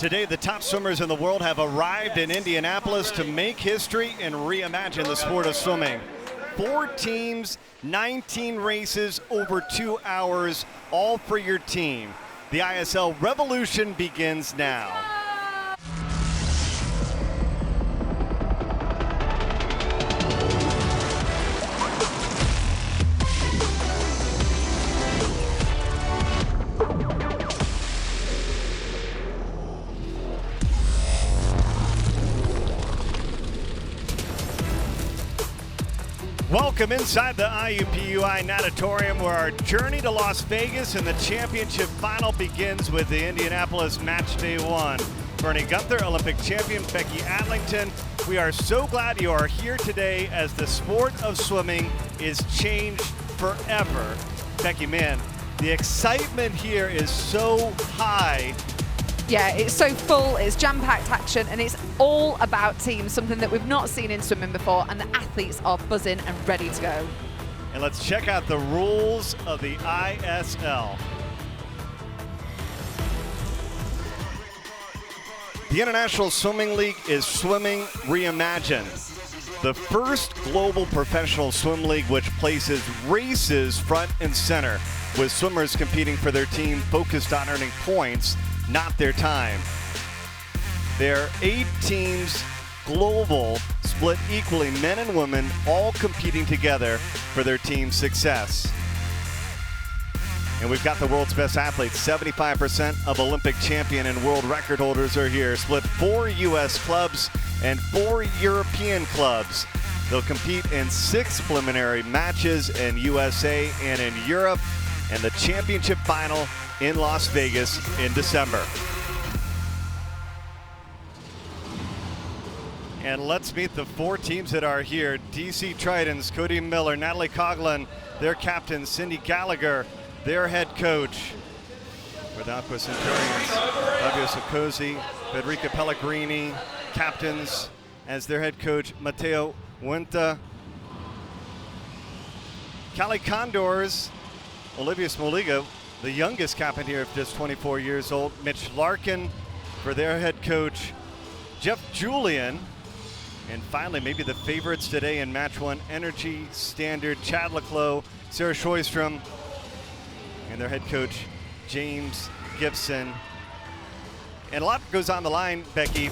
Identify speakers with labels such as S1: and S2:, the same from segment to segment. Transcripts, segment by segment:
S1: Today, the top swimmers in the world have arrived in Indianapolis to make history and reimagine the sport of swimming. 4 teams, 19 races, over 2 hours, all for your team. The ISL revolution begins now. Welcome inside the IUPUI Natatorium, where our journey to Las Vegas and the championship final begins with the Indianapolis match day 1. Bernie Gunther, Olympic champion, Becky Adlington. We are so glad you are here today as the sport of swimming is changed forever. Becky, man, the excitement here is so high.
S2: Yeah, it's so full, it's jam-packed action, and it's all about teams, something that we've not seen in swimming before, and the athletes are buzzing and ready to go.
S1: And let's check out the rules of the ISL. The International Swimming League is Swimming Reimagined, the first global professional swim league which places races front and center, with swimmers competing for their team focused on earning points, not their time. There are 8 teams global, split equally, men and women, all competing together for their team's success. And we've got the world's best athletes. 75% of Olympic champion and world record holders are here, split 4 US clubs and 4 European clubs. They'll compete in 6 preliminary matches in USA and in Europe, and the championship final in Las Vegas in December. And let's meet the 4 teams that are here. DC Tritons, Cody Miller, Natalie Coughlin, their captain, Cindy Gallagher, their head coach. With Aqua Centurions, Fabio Soccosi, Federica Pellegrini, captains as their head coach, Matteo Winta. Cali Condors, Olivia Smoliga, the youngest captain here, just 24 years old. Mitch Larkin for their head coach, Jeff Julian. And finally, maybe the favorites today in match 1, Energy Standard, Chad Leclos, Sarah Schoistrom, and their head coach, James Gibson. And a lot goes on the line, Becky,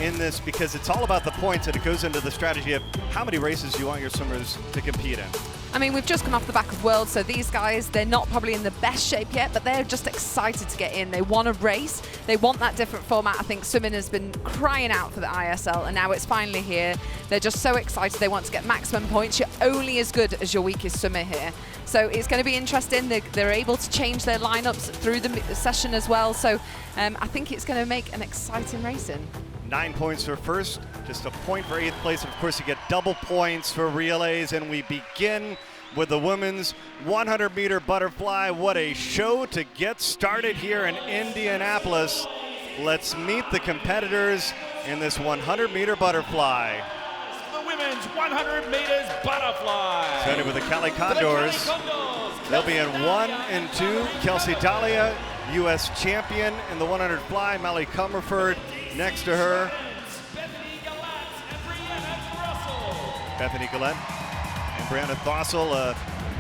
S1: in this, because it's all about the points, and it goes into the strategy of how many races you want your swimmers to compete in.
S2: I mean, we've just come off the back of Worlds, so these guys, they're not probably in the best shape yet, but they're just excited to get in. They want to race. They want that different format. I think swimming has been crying out for the ISL, and now it's finally here. They're just so excited. They want to get maximum points. You're only as good as your weakest swimmer here. So it's going to be interesting. They're able to change their lineups through the session as well. So I think it's going to make an exciting racing.
S1: 9 points for first, just a point for 8th place. And of course, you get double points for relays. And we begin with the women's 100-meter butterfly. What a show to get started here in Indianapolis. Let's meet the competitors in this 100-meter butterfly.
S3: The women's 100 meters butterfly.
S1: Starting with the Cali Condors. They'll be in 1 and 2. Kelsey Dahlia, U.S. champion in the 100 fly. Molly Comerford next to her. Bethany Gillette and Brianna Throssell, a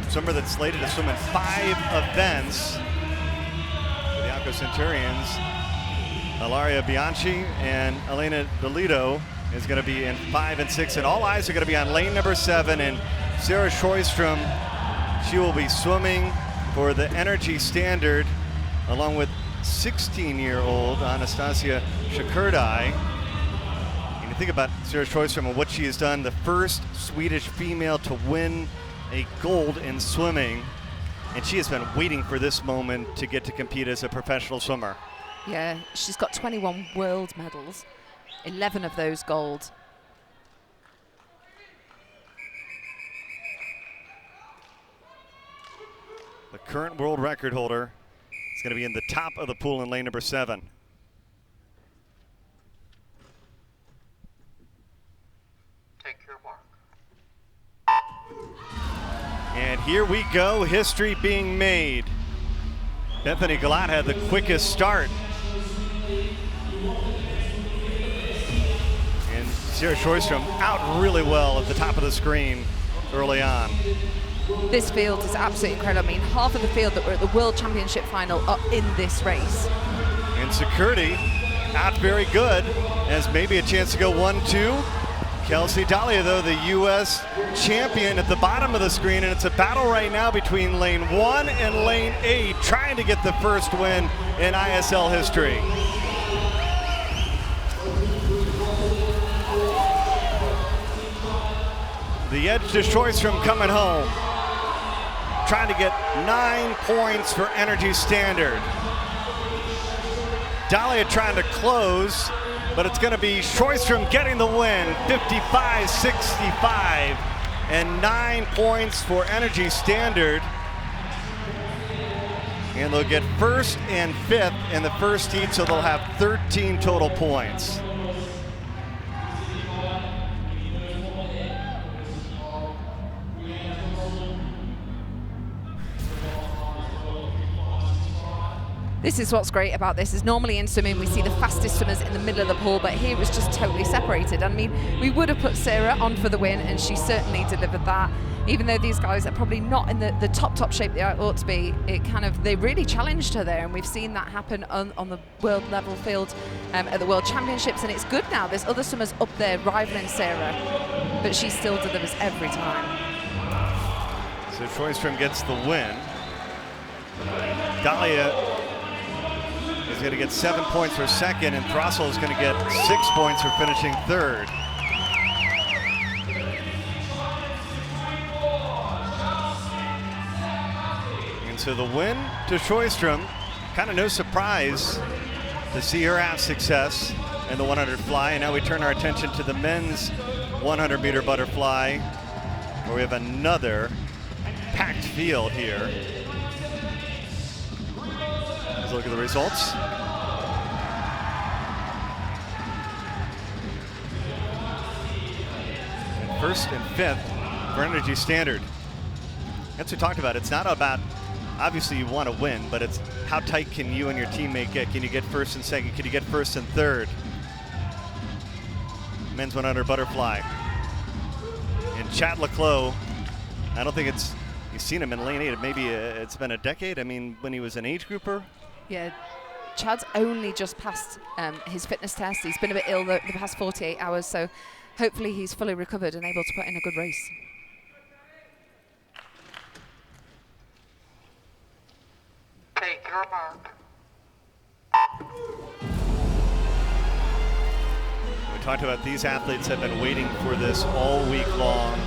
S1: swimmer that's slated to swim in 5 events for the Aqua Centurions. Ilaria Bianchi and Elena DeLito is going to be in 5 and 6, and all eyes are going to be on lane number 7, and Sarah Schoistrom. She will be swimming for the Energy Standard along with 16-year-old Anastasia Shakurdai. And you think about Sarah Schoistrom and what she has done, the first Swedish female to win a gold in swimming, and she has been waiting for this moment to get to compete as a professional swimmer.
S2: Yeah, she's got 21 world medals, 11 of those gold.
S1: The current world record holder is going to be in the top of the pool in lane number 7.
S4: Take your mark.
S1: And here we go, history being made. Bethany Gillette had the quickest start. And Sarah Sjöström out really well at the top of the screen early on.
S2: This field is absolutely incredible. I mean, half of the field that were at the World Championship final are in this race.
S1: And Security not very good, has maybe a chance to go 1-2. Kelsey Dahlia, though, the U.S. champion at the bottom of the screen, and it's a battle right now between lane 1 and lane 8, trying to get the first win in ISL history. The edge to Sjöström coming home, trying to get 9 points for Energy Standard. Dahlia trying to close, but it's going to be Sjöström getting the win, 55-65, and 9 points for Energy Standard. And they'll get first and fifth in the first heat, so they'll have 13 total points.
S2: This is what's great about this, is normally in swimming we see the fastest swimmers in the middle of the pool, but here it was just totally separated. I mean, we would have put Sarah on for the win, and she certainly delivered that. Even though these guys are probably not in the top shape they ought to be, they really challenged her there, and we've seen that happen on the world level field at the World Championships, and it's good now. There's other swimmers up there rivaling Sarah, but she still delivers every time.
S1: So Sjöström gets the win. Dahlia is going to get 7 points for second, and Throssell is going to get 6 points for finishing third. And so the win to Sjöström, kind of no surprise to see her have success in the 100 fly. And now we turn our attention to the men's 100-meter butterfly, where we have another packed field here. Let's look at the results. And first and fifth for Energy Standard. That's what we talked about. It's not about, obviously you want to win, but it's how tight can you and your teammate get? Can you get first and second? Can you get first and third? Men's 100 butterfly. And Chad Leclos, I don't think you've seen him in lane 8. Maybe it's been a decade. I mean, when he was an age grouper.
S2: Yeah, Chad's only just passed his fitness test. He's been a bit ill the past 48 hours, so hopefully he's fully recovered and able to put in a good race.
S4: Take your mark.
S1: We talked about these athletes have been waiting for this all week long.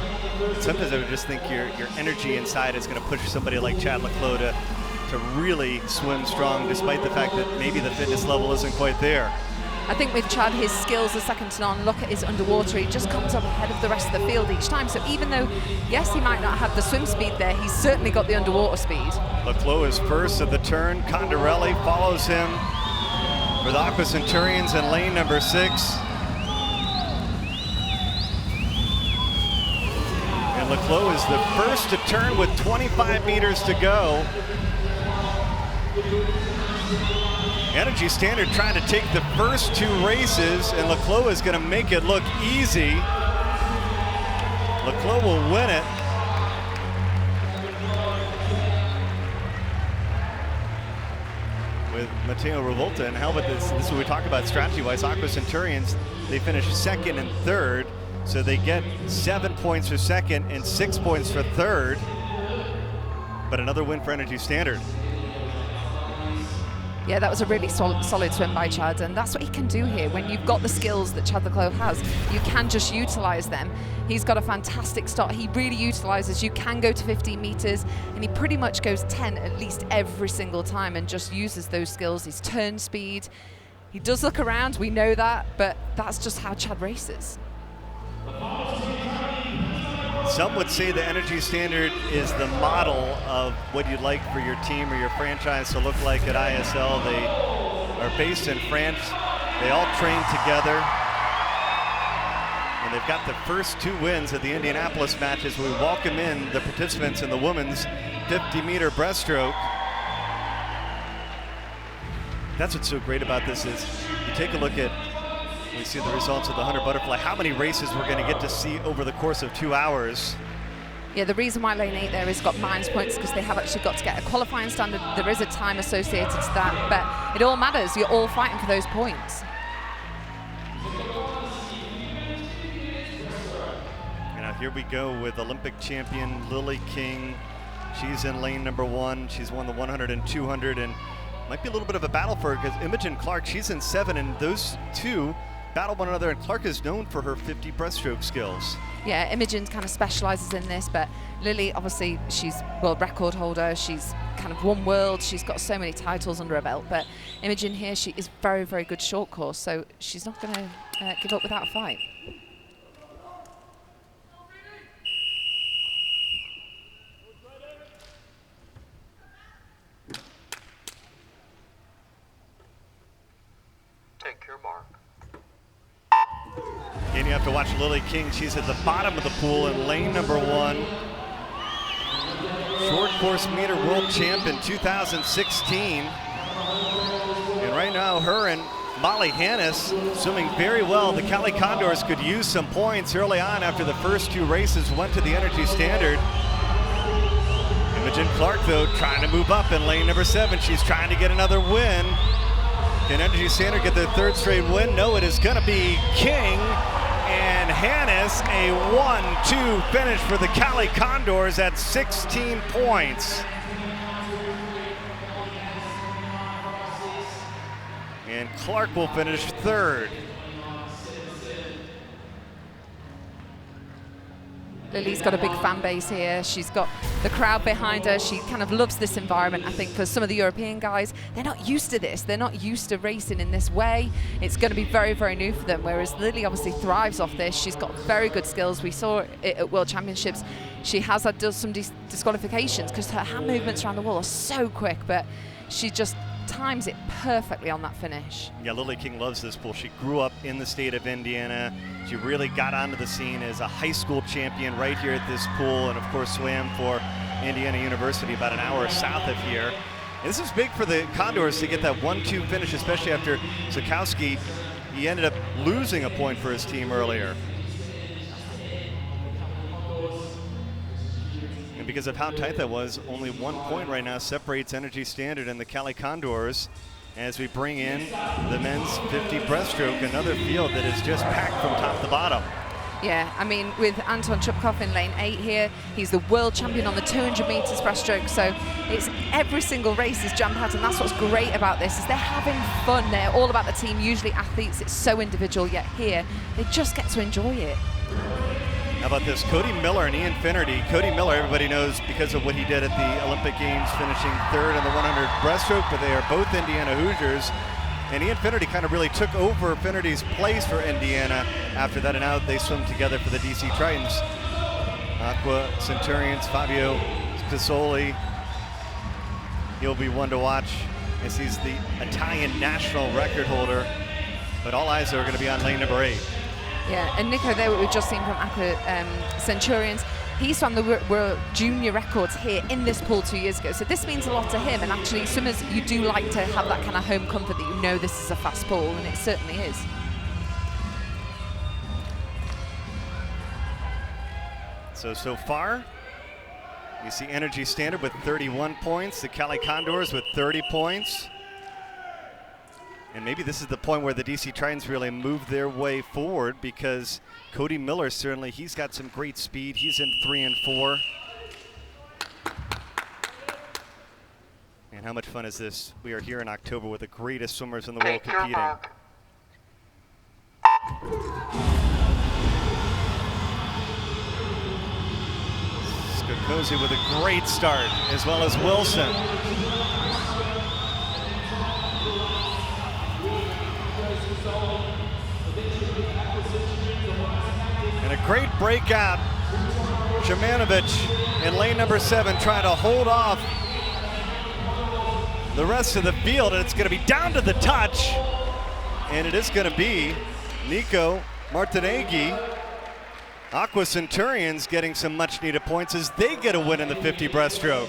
S1: Sometimes I would just think your energy inside is going to push somebody like Chad Leclos to really swim strong, despite the fact that maybe the fitness level isn't quite there.
S2: I think with Chad, his skills are second to none. Look at his underwater. He just comes up ahead of the rest of the field each time. So even though, yes, he might not have the swim speed there, he's certainly got the underwater speed.
S1: Leclos is first at the turn. Condarelli follows him for the Aqua Centurions in lane number 6. And Leclos is the first to turn with 25 meters to go. Energy Standard trying to take the first 2 races, and Leclos is going to make it look easy. Leclos will win it. With Matteo Revolta and Helmut. This is what we talk about strategy-wise. Aqua Centurions, they finished second and third, so they get 7 points for second and 6 points for third. But another win for Energy Standard.
S2: Yeah, that was a really solid swim by Chad, and that's what he can do here. When you've got the skills that Chad Leclos has, you can just utilize them. He's got a fantastic start. He really utilizes. You can go to 15 meters, and he pretty much goes 10 at least every single time and just uses those skills, his turn speed. He does look around, we know that, but that's just how Chad races.
S1: Some would say the Energy Standard is the model of what you'd like for your team or your franchise to look like at ISL. They are based in France. They all train together. And they've got the first 2 wins at the Indianapolis matches. We welcome in the participants in the women's 50-meter breaststroke. that's what's so great about this is you take a look at, we see the results of the 100 butterfly, how many races we're going to get to see over the course of 2 hours.
S2: Yeah, the reason why lane 8 there has got minus points because they have actually got to get a qualifying standard. There is a time associated to that, but it all matters. You're all fighting for those points.
S1: And now here we go with Olympic champion Lily King. She's in lane number 1. She's won the 100 and 200, and might be a little bit of a battle for her because Imogen Clark, she's in 7, and those two battle one another, and Clark is known for her 50 breaststroke skills.
S2: Yeah, Imogen kind of specializes in this, but Lily, obviously, she's world record holder. She's kind of won world. She's got so many titles under her belt. But Imogen here, she is very, very good short course, so she's not going to give up without a fight.
S4: Take your mark.
S1: And you have to watch Lily King. She's at the bottom of the pool in lane number 1. Short course meter world champ in 2016. And right now, her and Molly Hannes swimming very well. The Cali Condors could use some points early on after the first 2 races went to the energy standard. Imogen Clark, though, trying to move up in lane number 7. She's trying to get another win. Can Energy Standard get their 3rd straight win? No, it is going to be King and Hannes. A 1-2 finish for the Cali Condors at 16 points. And Clark will finish 3rd.
S2: Lily's got a big fan base here. She's got the crowd behind her. She kind of loves this environment. I think for some of the European guys, they're not used to this. They're not used to racing in this way. It's going to be very, very new for them, whereas Lily obviously thrives off this. She's got very good skills. We saw it at World Championships. She has had some disqualifications because her hand movements around the wall are so quick, but she just times it perfectly on that finish.
S1: Yeah, Lily King loves this pool. She grew up in the state of Indiana. She really got onto the scene as a high school champion right here at this pool, and of course swam for Indiana University about an hour south of here. And this is big for the Condors to get that 1-2 finish, especially after Zukowski, he ended up losing a point for his team earlier. And because of how tight that was, only 1 point right now separates Energy Standard and the Cali Condors as we bring in the men's 50 breaststroke, another field that is just packed from top to bottom.
S2: Yeah, I mean, with Anton Chupkov in lane 8 here, he's the world champion on the 200 meters breaststroke, so it's every single race is jam-packed, and that's what's great about this, is they're having fun. They're all about the team, usually athletes, it's so individual, yet here, they just get to enjoy it.
S1: How about this? Cody Miller and Ian Finnerty. Cody Miller, everybody knows because of what he did at the Olympic Games, finishing 3rd in the 100 breaststroke, but they are both Indiana Hoosiers. And Ian Finnerty kind of really took over Finnerty's place for Indiana after that, and now they swim together for the DC Tritons. Aqua Centurions, Fabio Casoli. He'll be one to watch as he's the Italian national record holder. But all eyes are going to be on lane number 8.
S2: Yeah, and Nico there, we've just seen from Aqua Centurions, he swam the world junior records here in this pool 2 years ago. So this means a lot to him, and actually swimmers, you do like to have that kind of home comfort that you know this is a fast pool, and it certainly is.
S1: So far, you see Energy Standard with 31 points, the Cali Condors with 30 points. And maybe this is the point where the DC Tritons really move their way forward, because Cody Miller, certainly, he's got some great speed. He's in 3 and 4. And how much fun is this? We are here in October with the greatest swimmers in the world
S4: Take your
S1: competing.
S4: mark.
S1: Skokozy with a great start, as well as Wilson. And a great breakout. Shemanovich in lane number 7 trying to hold off the rest of the field, and it's going to be down to the touch. And it is going to be Nico Martineghi. Aqua Centurions getting some much needed points as they get a win in the 50 breaststroke.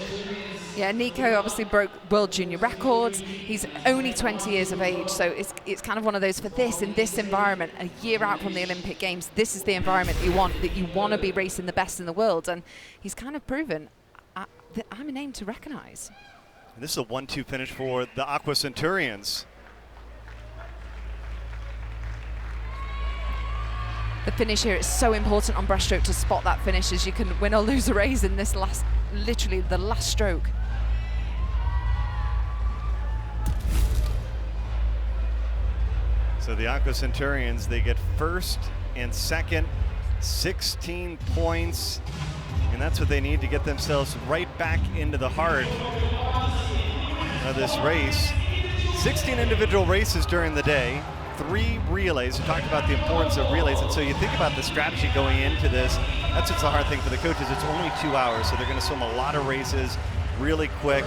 S2: Yeah, Nico obviously broke world junior records. He's only 20 years of age, so it's kind of one of those for this, in this environment, a year out from the Olympic Games, this is the environment that you want to be racing the best in the world. And he's kind of proven that I'm a name to recognize.
S1: And this is a 1-2 finish for the Aqua Centurions.
S2: The finish here is so important on breaststroke to spot that finish, as you can win or lose a race in this literally the last stroke.
S1: So the Aqua Centurions, they get first and second, 16 points, and that's what they need to get themselves right back into the heart of this race. 16 individual races during the day, 3 relays. We talked about the importance of relays, and so you think about the strategy going into this. That's what's the hard thing for the coaches. It's only 2 hours, so they're going to swim a lot of races really quick.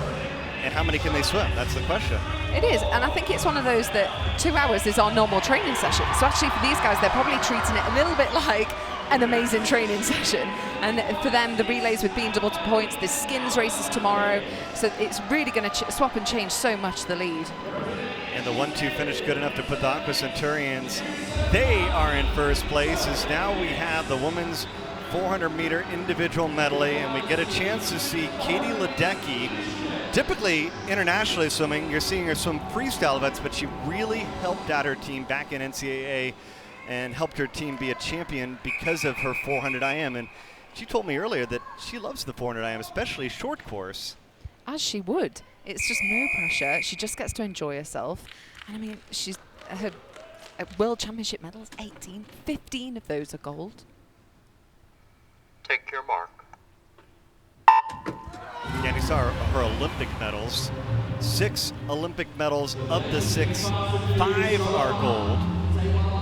S1: And how many can they swim? That's the question.
S2: It is, and I think it's one of those that 2 hours is our normal training session. So actually for these guys, they're probably treating it a little bit like an amazing training session. And for them, the relays with being double to points, the skins races tomorrow. So it's really going to swap and change so much the lead.
S1: And the 1-2 finish good enough to put the Aqua Centurions, they are in first place, as now we have the women's 400-meter individual medley, and we get a chance to see Katie Ledecky. Typically, internationally swimming, you're seeing her swim freestyle events, but she really helped out her team back in NCAA and helped her team be a champion because of her 400 IM. And she told me earlier that she loves the 400 IM, especially short course.
S2: As she would. It's just no pressure. She just gets to enjoy herself. And I mean, she's her World Championship medals, 18, 15 of those are gold.
S4: Take your mark.
S1: Yeah, you saw her Olympic medals. 6 Olympic medals. Of the 6, 5 are gold.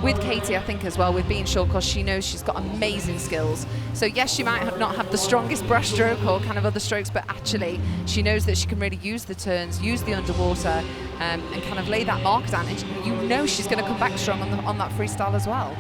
S2: With Katie, I think as well, with being short course, she knows she's got amazing skills. So yes, she might not have the strongest breaststroke or kind of other strokes, but actually she knows that she can really use the turns, use the underwater, and kind of lay that mark down. And you know she's going to come back strong on that freestyle as well.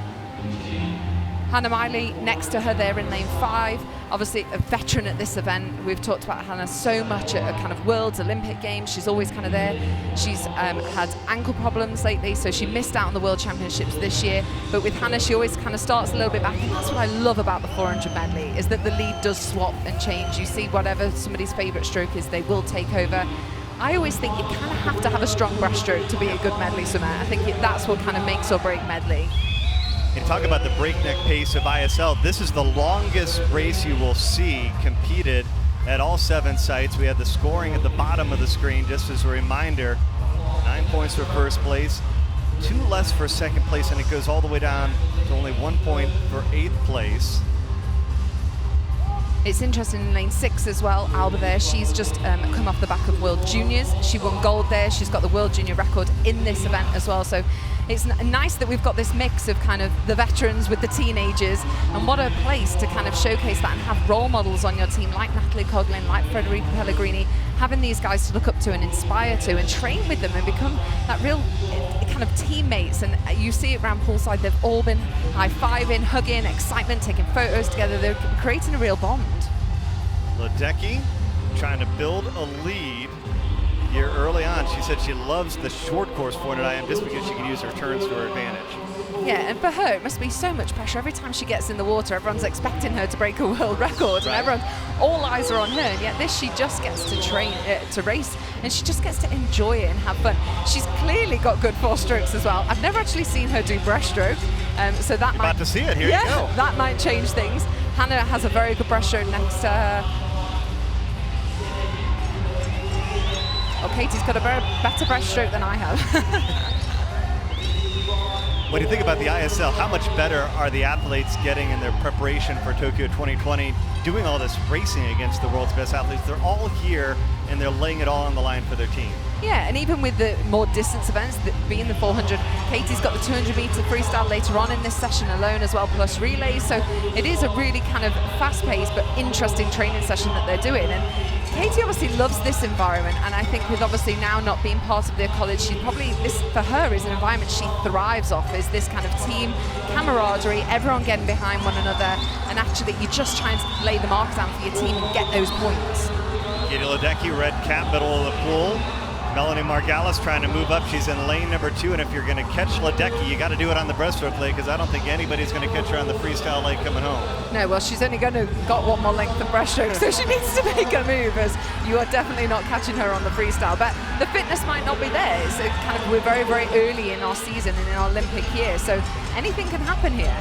S2: Hannah Miley next to her there in lane 5, obviously a veteran at this event. We've talked about Hannah so much at kind of Worlds, Olympic Games. She's always kind of there. She's had ankle problems lately, so she missed out on the World Championships this year. But with Hannah, she always kind of starts a little bit back, and that's what I love about the 400 medley, is that the lead does swap and change. You see whatever somebody's favorite stroke is, they will take over. I always think you kind of have to have a strong breaststroke to be a good medley swimmer. I think that's what kind of makes or break medley.
S1: And talk about the breakneck pace of ISL. This is the longest race you will see competed at all 7 sites. We have the scoring at the bottom of the screen, just as a reminder. 9 points for first place, 2 less for second place, and it goes all the way down to only 1 point for 8th place.
S2: It's interesting in lane 6 as well, Alba there, she's just come off the back of World Juniors. She won gold there, she's got the World Junior record in this event as well. So it's nice that we've got this mix of kind of the veterans with the teenagers, and what a place to kind of showcase that and have role models on your team like Natalie Coughlin, like Federica Pellegrini, having these guys to look up to and inspire to and train with them and become that real kind of teammates. And you see it around poolside, they've all been high-fiving, hugging, excitement, taking photos together. They're creating a real bond.
S1: Ledecky trying to build a lead here early on. She said she loves the short course 400 IM just because she can use her turns to her advantage.
S2: Yeah, and for her, it must be so much pressure. Every time she gets in the water, everyone's expecting her to break a world record,
S1: right.
S2: And all eyes are on her. And yet this, she just gets to train, to race, and she just gets to enjoy it and have fun. She's clearly got good 4 strokes as well. I've never actually seen her do breaststroke, so that
S1: You're
S2: might...
S1: about to see it, here you go.
S2: That might change things. Hannah has a very good breaststroke next to her. Oh, Katie's got a better breaststroke than I have.
S1: When you think about the ISL, how much better are the athletes getting in their preparation for Tokyo 2020, doing all this racing against the world's best athletes? They're all here, and they're laying it all on the line for their team.
S2: Yeah, and even with the more distance events, being the 400, Katie's got the 200-meter freestyle later on in this session alone as well, plus relays. So it is a really kind of fast-paced but interesting training session that they're doing. And Katie obviously loves this environment, and I think with obviously now not being part of their college, she probably, this for her is an environment she thrives off, is this kind of team camaraderie, everyone getting behind one another, and actually you're just trying to lay the mark down for your team and get those points.
S1: Katie Ledecky, red cap, middle of the pool. Melanie Margalis trying to move up. She's in lane number 2, and if you're going to catch Ledecky, you got to do it on the breaststroke leg, because I don't think anybody's going to catch her on the freestyle leg coming home.
S2: No, well, she's only got one more length of breaststroke, so she needs to make a move, as you are definitely not catching her on the freestyle. But the fitness might not be there. It's we're very, very early in our season and in our Olympic year, so anything can happen here.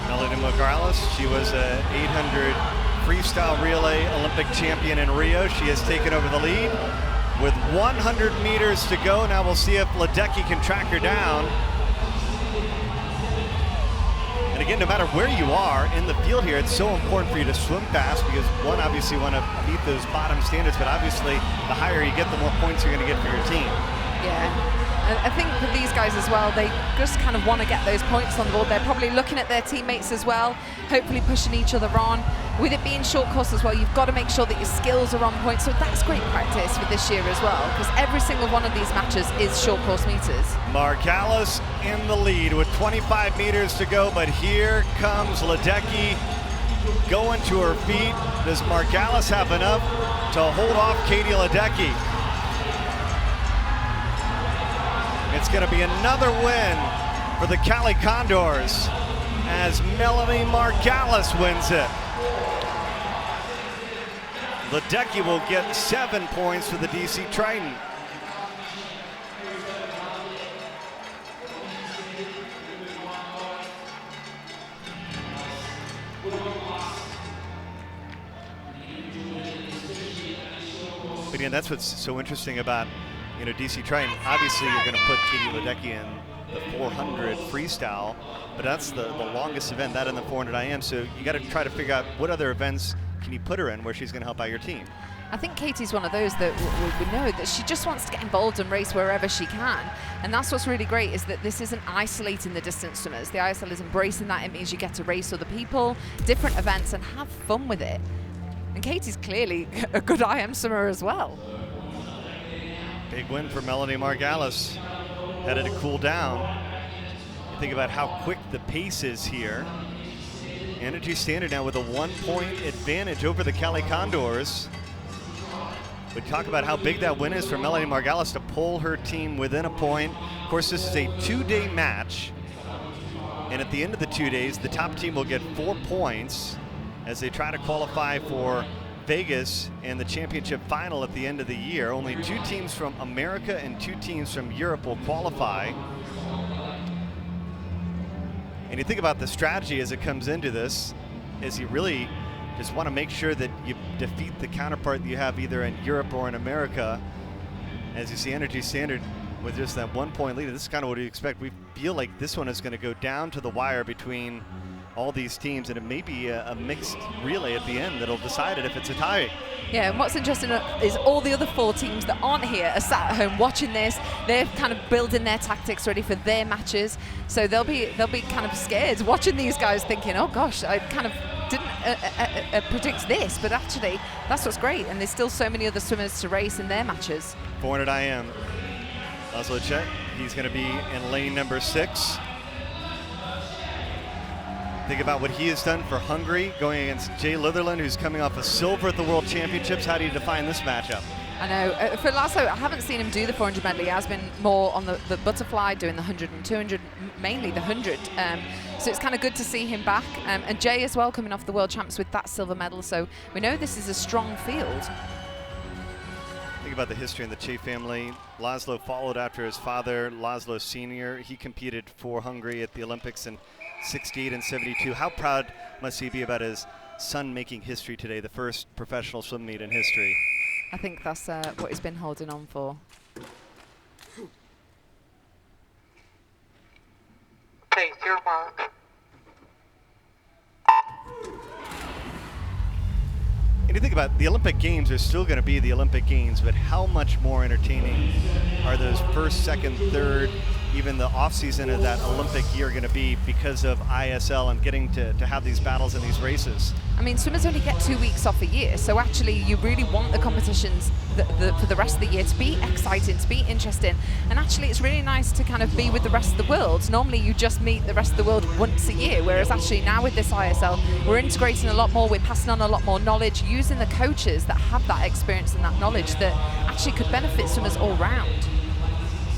S1: Melanie Margalis, she was a 800 freestyle relay Olympic champion in Rio. She has taken over the lead. With 100 meters to go, now we'll see if Ledecky can track her down. And again, no matter where you are in the field here, it's so important for you to swim fast, because one, obviously you want to beat those bottom standards, but obviously the higher you get, the more points you're going to get for your team.
S2: Yeah. I think for these guys as well, they just kind of want to get those points on the board. They're probably looking at their teammates as well, hopefully pushing each other on. With it being short course as well, you've got to make sure that your skills are on point. So that's great practice for this year as well, because every single one of these matches is short course meters.
S1: Margalis in the lead with 25 meters to go, but here comes Ledecky going to her feet. Does Margalis have enough to hold off Katie Ledecky? It's going to be another win for the Cali Condors as Melanie Margalis wins it. Ledecky will get 7 points for the DC Triton. But again, that's what's so interesting about DC Triton. Obviously, you're going to put Katie Ledecky in the 400 freestyle, but that's the longest event, that in the 400 IM. So you got to try to figure out what other events can you put her in where she's going to help out your team.
S2: I think Katie's one of those that we know that she just wants to get involved and race wherever she can. And that's what's really great, is that this isn't isolating the distance swimmers. The ISL is embracing that. It means you get to race other people, different events, and have fun with it. And Katie's clearly a good IM swimmer as well.
S1: Big win for Melanie Margalis. Headed to cool down. You think about how quick the pace is here. Energy Standard now with a 1-point advantage over the Cali Condors. We talk about how big that win is for Melanie Margalis to pull her team within a point. Of course, this is a 2-day match. And at the end of the 2 days, the top team will get 4 points as they try to qualify for Vegas and the championship final at the end of the year. Only 2 teams from America and 2 teams from Europe will qualify. And you think about the strategy as it comes into this, is you really just want to make sure that you defeat the counterpart that you have either in Europe or in America. As you see Energy Standard with just that 1-point lead, this is kind of what you expect. We feel like this one is going to go down to the wire between all these teams, and it may be a mixed relay at the end that'll decide it if it's a tie.
S2: Yeah, and what's interesting is all the other 4 teams that aren't here are sat at home watching this. They're kind of building their tactics ready for their matches, so they'll be kind of scared watching these guys, thinking, oh gosh, I kind of didn't predict this, but actually that's what's great, and there's still so many other swimmers to race in their matches. 400
S1: IM. Laszlo Cech, he's going to be in lane number 6. Think about what he has done for Hungary, going against Jay Litherland, who's coming off a silver at the World Championships. How do you define this matchup?
S2: I know. For Laszlo, I haven't seen him do the 400 medley. He has been more on the butterfly, doing the 100 and 200, mainly the 100. So it's kind of good to see him back. And Jay as well, coming off the World Champs with that silver medal. So we know this is a strong field.
S1: Think about the history in the Che family. Laszlo followed after his father, Laszlo Sr. He competed for Hungary at the Olympics in 68 and 72. How proud must he be about his son making history today, the first professional swim meet in history?
S2: I think that's what he's been holding on for.
S4: Take your mark.
S1: And you think about the Olympic Games are still going to be the Olympic Games, but how much more entertaining are those first, second, third even the off-season of that Olympic year going to be because of ISL and getting to have these battles and these races.
S2: I mean, swimmers only get 2 weeks off a year, so actually you really want the competitions for the rest of the year to be exciting, to be interesting, and actually it's really nice to kind of be with the rest of the world. Normally you just meet the rest of the world once a year, whereas actually now with this ISL, we're integrating a lot more, we're passing on a lot more knowledge, using the coaches that have that experience and that knowledge that actually could benefit swimmers all round.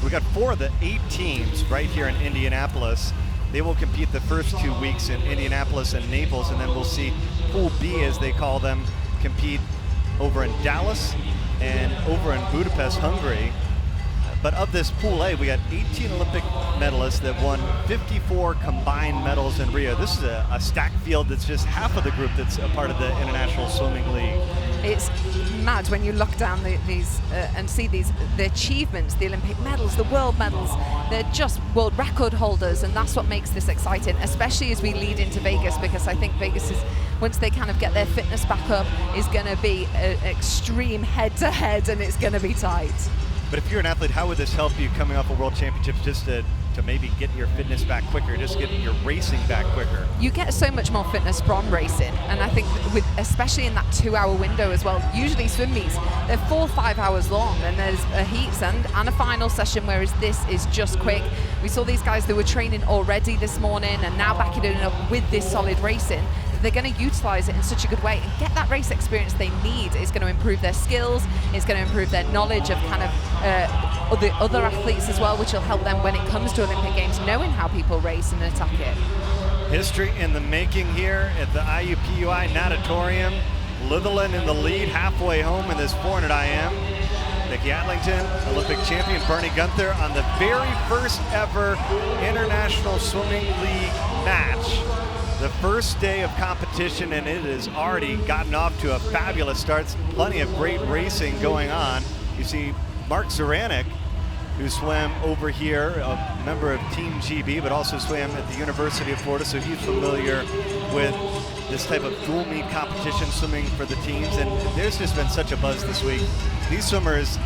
S1: We got 4 of the 8 teams right here in Indianapolis. They will compete the first 2 weeks in Indianapolis and Naples, and then we'll see Pool B, as they call them, compete over in Dallas and over in Budapest, Hungary. But of this Pool A, we got 18 Olympic medalists that won 54 combined medals in Rio. This is a stacked field that's just half of the group that's a part of the International Swimming League.
S2: It's mad when you look down these and see the achievements, the Olympic medals, the world medals. They're just world record holders, and that's what makes this exciting, especially as we lead into Vegas, because I think Vegas is, once they kind of get their fitness back up, is going to be an extreme head-to-head, and it's going to be tight.
S1: But if you're an athlete, how would this help you coming off a World Championships, just to maybe get your fitness back quicker, just get your racing back quicker?
S2: You get so much more fitness from racing, and I think with especially in that 2-hour window as well. Usually swim meets, they're 4 or 5 hours long, and there's a heats and a final session, whereas this is just quick. We saw these guys that were training already this morning and now backing it up with this solid racing. They're going to utilize it in such a good way and get that race experience they need. It's going to improve their skills, it's going to improve their knowledge of kind of the other athletes as well, which will help them when it comes to Olympic Games, knowing how people race and attack it.
S1: History in the making here at the IUPUI Natatorium. Litherland in the lead, halfway home in this 400 IM. Nikki Adlington, Olympic champion Bernie Gunther on the very first ever International Swimming League match. The first day of competition, and it has already gotten off to a fabulous start. Plenty of great racing going on. You see Mark Zaranek, who swam over here, a member of Team GB, but also swam at the University of Florida, so he's familiar with this type of dual meet competition swimming for the teams. And there's just been such a buzz this week. These swimmers,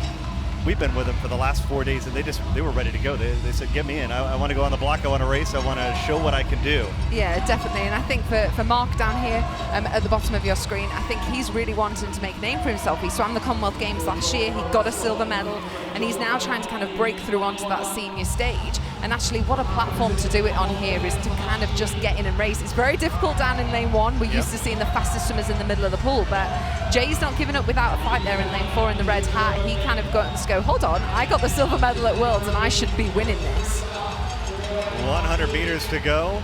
S1: we've been with them for the last 4 days, and they were ready to go. They said, get me in. I want to go on the block. I want to race. I want to show what I can do. Yeah,
S2: definitely. And I think for Mark down here at the bottom of your screen, I think he's really wanting to make a name for himself. He swam the Commonwealth Games last year. He got a silver medal, and he's now trying to kind of break through onto that senior stage. And actually, what a platform to do it on here is to kind of just get in and race. It's very difficult down in lane 1. We're used to seeing the fastest swimmers in the middle of the pool, but Jay's not giving up without a fight there in lane 4 in the red hat. He kind of got to go, hold on, I got the silver medal at Worlds and I should be winning this.
S1: 100 meters to go,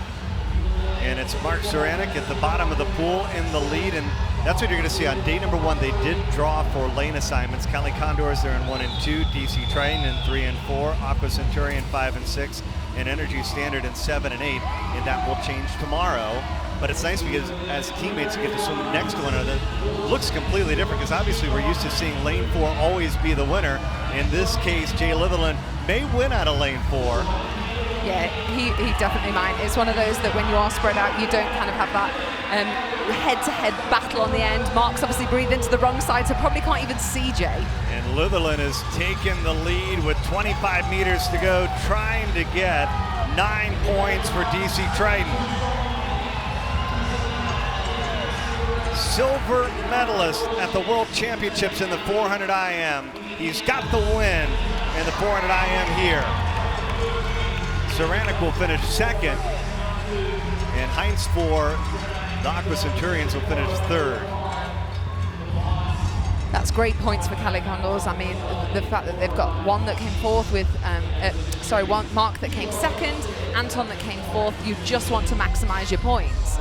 S1: and it's Mark Zaranek at the bottom of the pool in the lead, and that's what you're going to see on day number 1. They did draw for lane assignments. Cali Condors, they're in 1 and 2, DC Triton in 3 and 4, Aqua Centurion 5 and 6, and Energy Standard in 7 and 8, and that will change tomorrow. But it's nice because as teammates you get to swim next to one another. It looks completely different because obviously we're used to seeing lane 4 always be the winner. In this case, Jay Litherland may win out of lane 4.
S2: Yeah, he definitely might. It's one of those that when you are spread out, you don't kind of have that head-to-head battle on the end. Mark's obviously breathing to the wrong side, so probably can't even see Jay.
S1: And Litherland has taken the lead with 25 meters to go, trying to get 9 points for DC Triton. Silver medalist at the World Championships in the 400 IM. He's got the win in the 400 IM here. Zaranek will finish second, and Heinz for the Aqua Centurions will finish third.
S2: That's great points for Cali Condors. I mean, the fact that they've got one that came fourth with, Mark that came second, Anton that came fourth. You just want to maximize your points.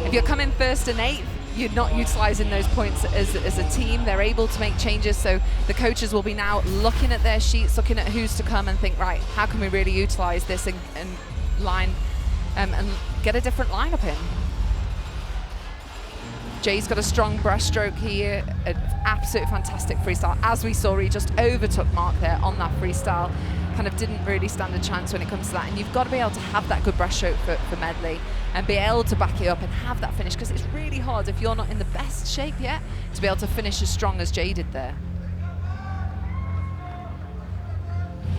S2: If you're coming first and 8th, you're not utilizing those points as a team. They're able to make changes, so the coaches will be now looking at their sheets, looking at who's to come and think, right, how can we really utilize this and line and get a different lineup in. Jay's got a strong breaststroke here, an absolutely fantastic freestyle. As we saw, he just overtook Mark there on that freestyle. Kind of didn't really stand a chance when it comes to that. And you've got to be able to have that good breaststroke for medley and be able to back it up and have that finish, because it's really hard if you're not in the best shape yet to be able to finish as strong as Jay did there.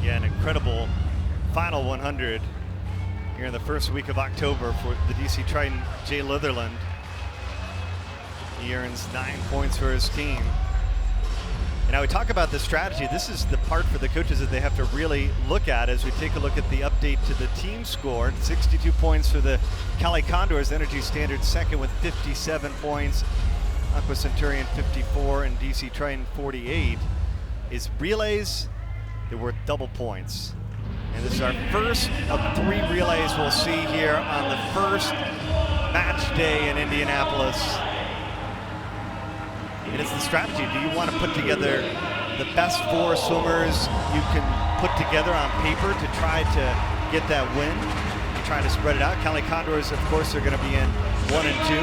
S1: Yeah, an incredible final 100 here in the first week of October for the DC Triton, Jay Litherland. He earns 9 points for his team. And now we talk about the strategy. This is the part for the coaches that they have to really look at as we take a look at the update to the team score. 62 points for the Cali Condors, Energy Standard second with 57 points. Aqua Centurion 54 and DC Triton 48. Is relays, they're worth double points. And this is our first of 3 relays we'll see here on the first match day in Indianapolis. And it's the strategy. Do you want to put together the best 4 swimmers you can put together on paper to try to get that win? You're trying to spread it out. Cali Condors, of course, are going to be in 1 and 2.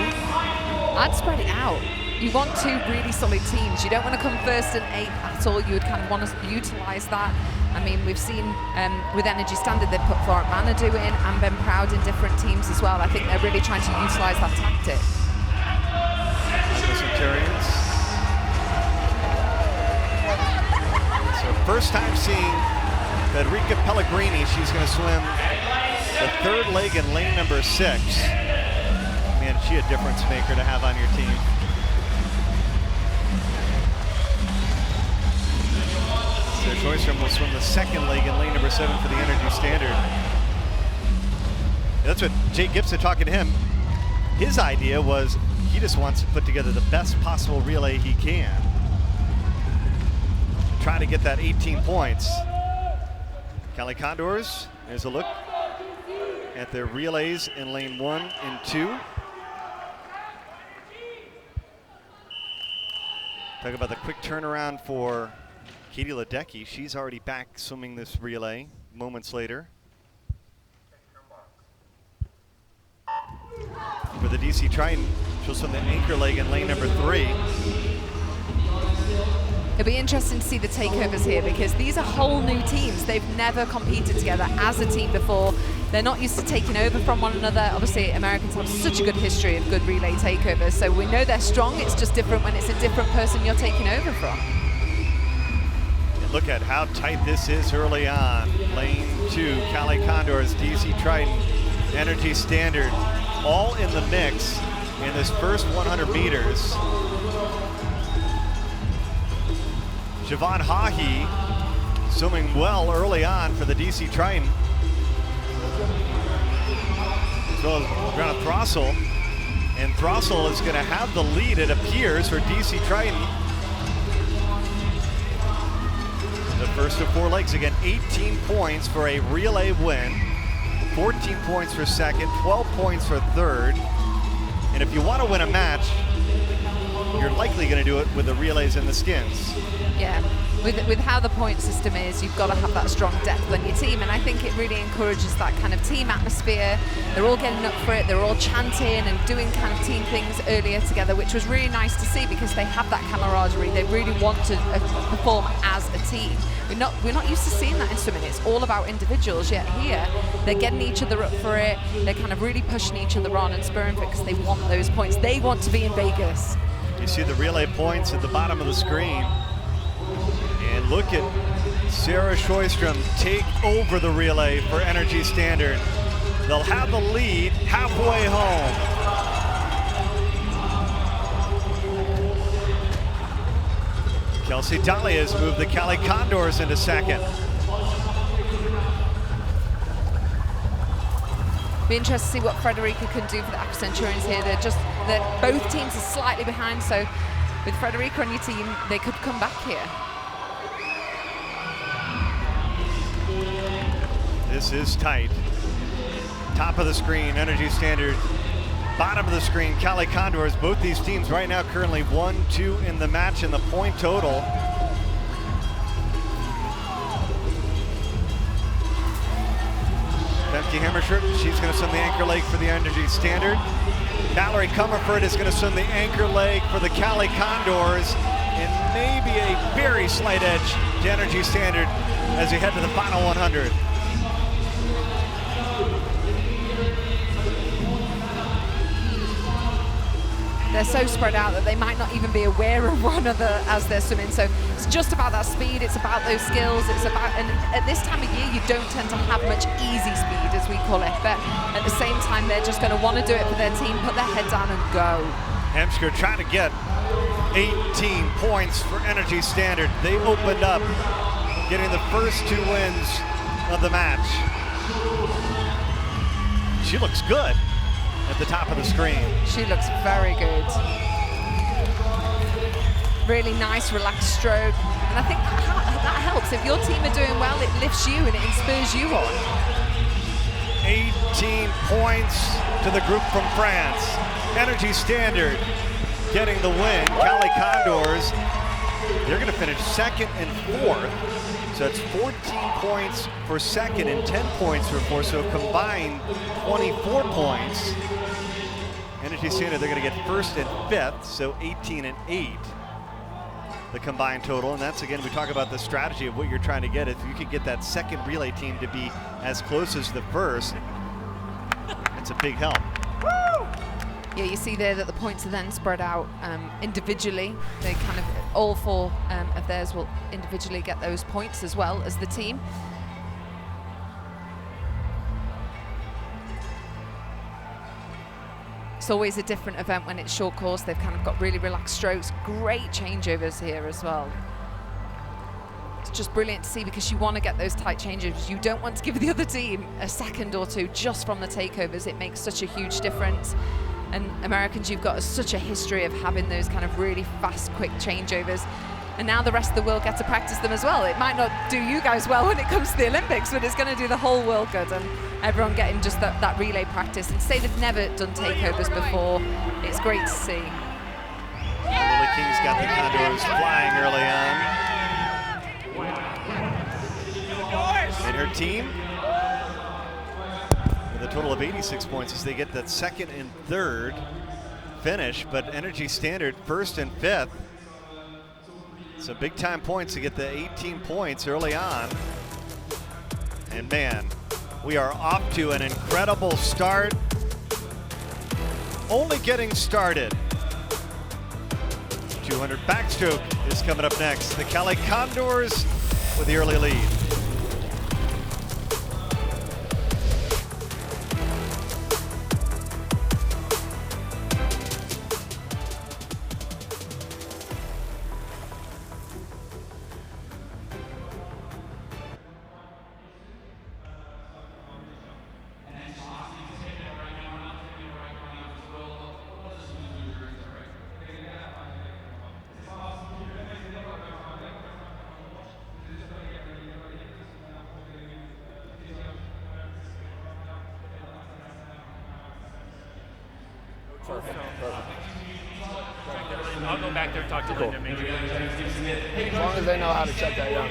S2: I'd spread it out. You want 2 really solid teams. You don't want to come first and 8th at all. You would kind of want to utilize that. I mean, we've seen with Energy Standard, they've put Florent Manadou in and Ben Proud in different teams as well. I think they're really trying to utilize that tactic.
S1: The Centurions. So first time seeing Federica Pellegrini. She's going to swim the 3rd leg in lane number 6. Man, is she a difference maker to have on your team. Sarah Schoistrom will swim the 2nd leg in lane number 7 for the Energy Standard. And that's what Jake Gibson talking to him. His idea was he just wants to put together the best possible relay he can. Trying to get that 18 points. Cali Condors, there's a look at their relays in lane 1 and 2. Talk about the quick turnaround for Katie Ledecky. She's already back swimming this relay moments later. For the DC Triton, she'll swim the anchor leg in lane number 3.
S2: It'll be interesting to see the takeovers here because these are whole new teams. They've never competed together as a team before. They're not used to taking over from one another. Obviously, Americans have such a good history of good relay takeovers, so we know they're strong. It's just different when it's a different person you're taking over from.
S1: And look at how tight this is early on. Lane 2, Cali Condors, DC Triton, Energy Standard, all in the mix in this first 100 meters. Siobhan Hahi swimming well early on for the DC Triton. As well as Brianna Throssell. And Throssell is going to have the lead, it appears, for DC Triton. The first of 4 legs. Again, 18 points for a relay win. 14 points for second, 12 points for third. And if you want to win a match, you're likely going to do it with the relays and the skins.
S2: Yeah, with how the point system is, you've got to have that strong depth on your team, and I think it really encourages that kind of team atmosphere. They're all getting up for it, they're all chanting and doing kind of team things earlier together, which was really nice to see because they have that camaraderie. They really want to perform as a team. We're not used to seeing that in swimming. It's all about individuals, yet here they're getting each other up for it. They're kind of really pushing each other on and spurring for it because they want those points. They want to be in Vegas.
S1: You see the relay points at the bottom of the screen. And look at Sarah Schoistrom take over the relay for Energy Standard. They'll have the lead halfway home. Kelsey Dahlia has moved the Cali Condors into second.
S2: Be interested to see what Frederica can do for the Aqua Centurions here. Both teams are slightly behind, so with Frederica on your team, they could come back here.
S1: This is tight. Top of the screen, Energy Standard. Bottom of the screen, Cali Condors. Both these teams right now currently 1-2 in the match in the point total. Femke Hammershirt, she's going to swim the anchor leg for the Energy Standard. Mallory Comerford is going to swim the anchor leg for the Cali Condors, and maybe a very slight edge to Energy Standard as we head to the final 100.
S2: They're so spread out that they might not even be aware of one another as they're swimming. So it's just about that speed, it's about those skills, it's about, and at this time of year you don't tend to have much easy speed, as we call it, but at the same time they're just going to want to do it for their team, put their head down and go.
S1: Hemsker trying to get 18 points for Energy Standard. They opened up, getting the first 2 wins of the match. She looks good at the top of the screen.
S2: She looks very good. Really nice, relaxed stroke. And I think that helps. If your team are doing well, it lifts you and it inspires you on.
S1: 18 points to the group from France. Energy Standard getting the win. Cali Condors, they're going to finish 2nd and 4th. So it's 14 points for 2nd and 10 points for 4th. So combined 24 points. Energy Standard, they're going to get 1st and 5th, so 18 and 8, the combined total. And that's, again, we talk about the strategy of what you're trying to get. If you can get that second relay team to be as close as the first, it's a big help.
S2: Yeah, you see there that the points are then spread out individually. They kind of, all 4 of theirs will individually get those points as well as the team. It's always a different event when it's short course. They've kind of got really relaxed strokes, great changeovers here as well. It's just brilliant to see because you want to get those tight changeovers. You don't want to give the other team a second or 2 just from the takeovers. It makes such a huge difference. And Americans, you've got such a history of having those kind of really fast, quick changeovers. And now the rest of the world get to practice them as well. It might not do you guys well when it comes to the Olympics, but it's going to do the whole world good. And everyone getting just that relay practice. And to say they've never done takeovers before, it's great to see.
S1: Lily King's got the Condors flying early on. And her team, with a total of 86 points as they get that 2nd and 3rd finish, but Energy Standard 1st and 5th. So big time points to get the 18 points early on. And man, we are off to an incredible start. Only getting started. 200 backstroke is coming up next. The Cali Condors with the early lead.
S5: I'll go back there and talk to Linda. Make sure.
S6: As long as they know how to check that young.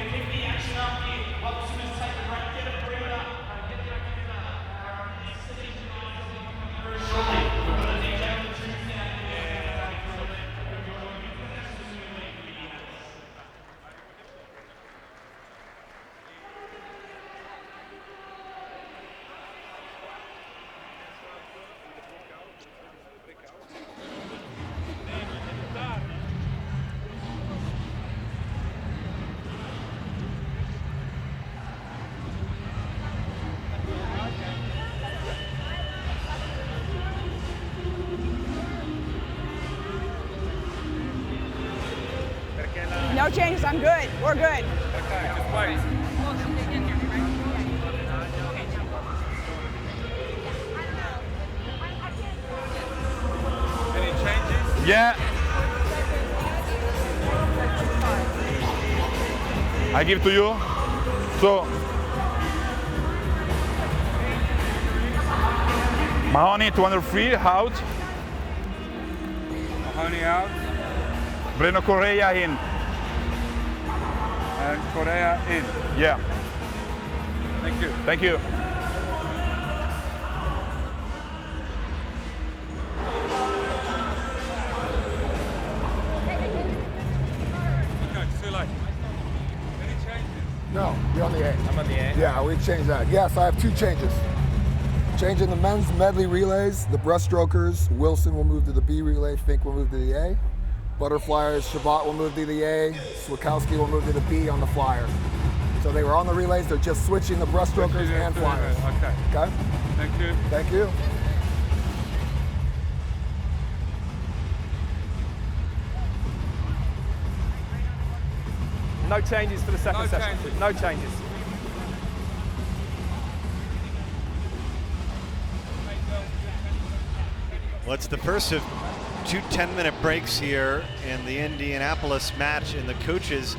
S7: No changes, I'm good. We're good.
S5: Okay, just wait. Any changes?
S8: Yeah. I give to you. So, Mahoney 203 out.
S5: Mahoney out.
S8: Breno Correa in.
S5: And Correa in.
S8: Yeah.
S5: Thank you.
S8: Thank you.
S5: Okay, see you later. Any changes?
S6: No, you're on the A.
S5: I'm on the A.
S6: Yeah, we changed that. Yes, I have 2 changes. Changing the men's medley relays, the breaststrokers, Wilson will move to the B relay, Fink will move to the A. Butterflyers, Shabbat will move to the A, Swakowski will move to the B on the flyer. So they were on the relays, they're just switching the breaststrokers and flyers.
S8: Okay.
S6: Okay?
S8: Thank you.
S6: Thank you.
S9: No changes for the second session. No changes.
S1: Well, it's the first of 2 10-minute breaks here in the Indianapolis match, and the coaches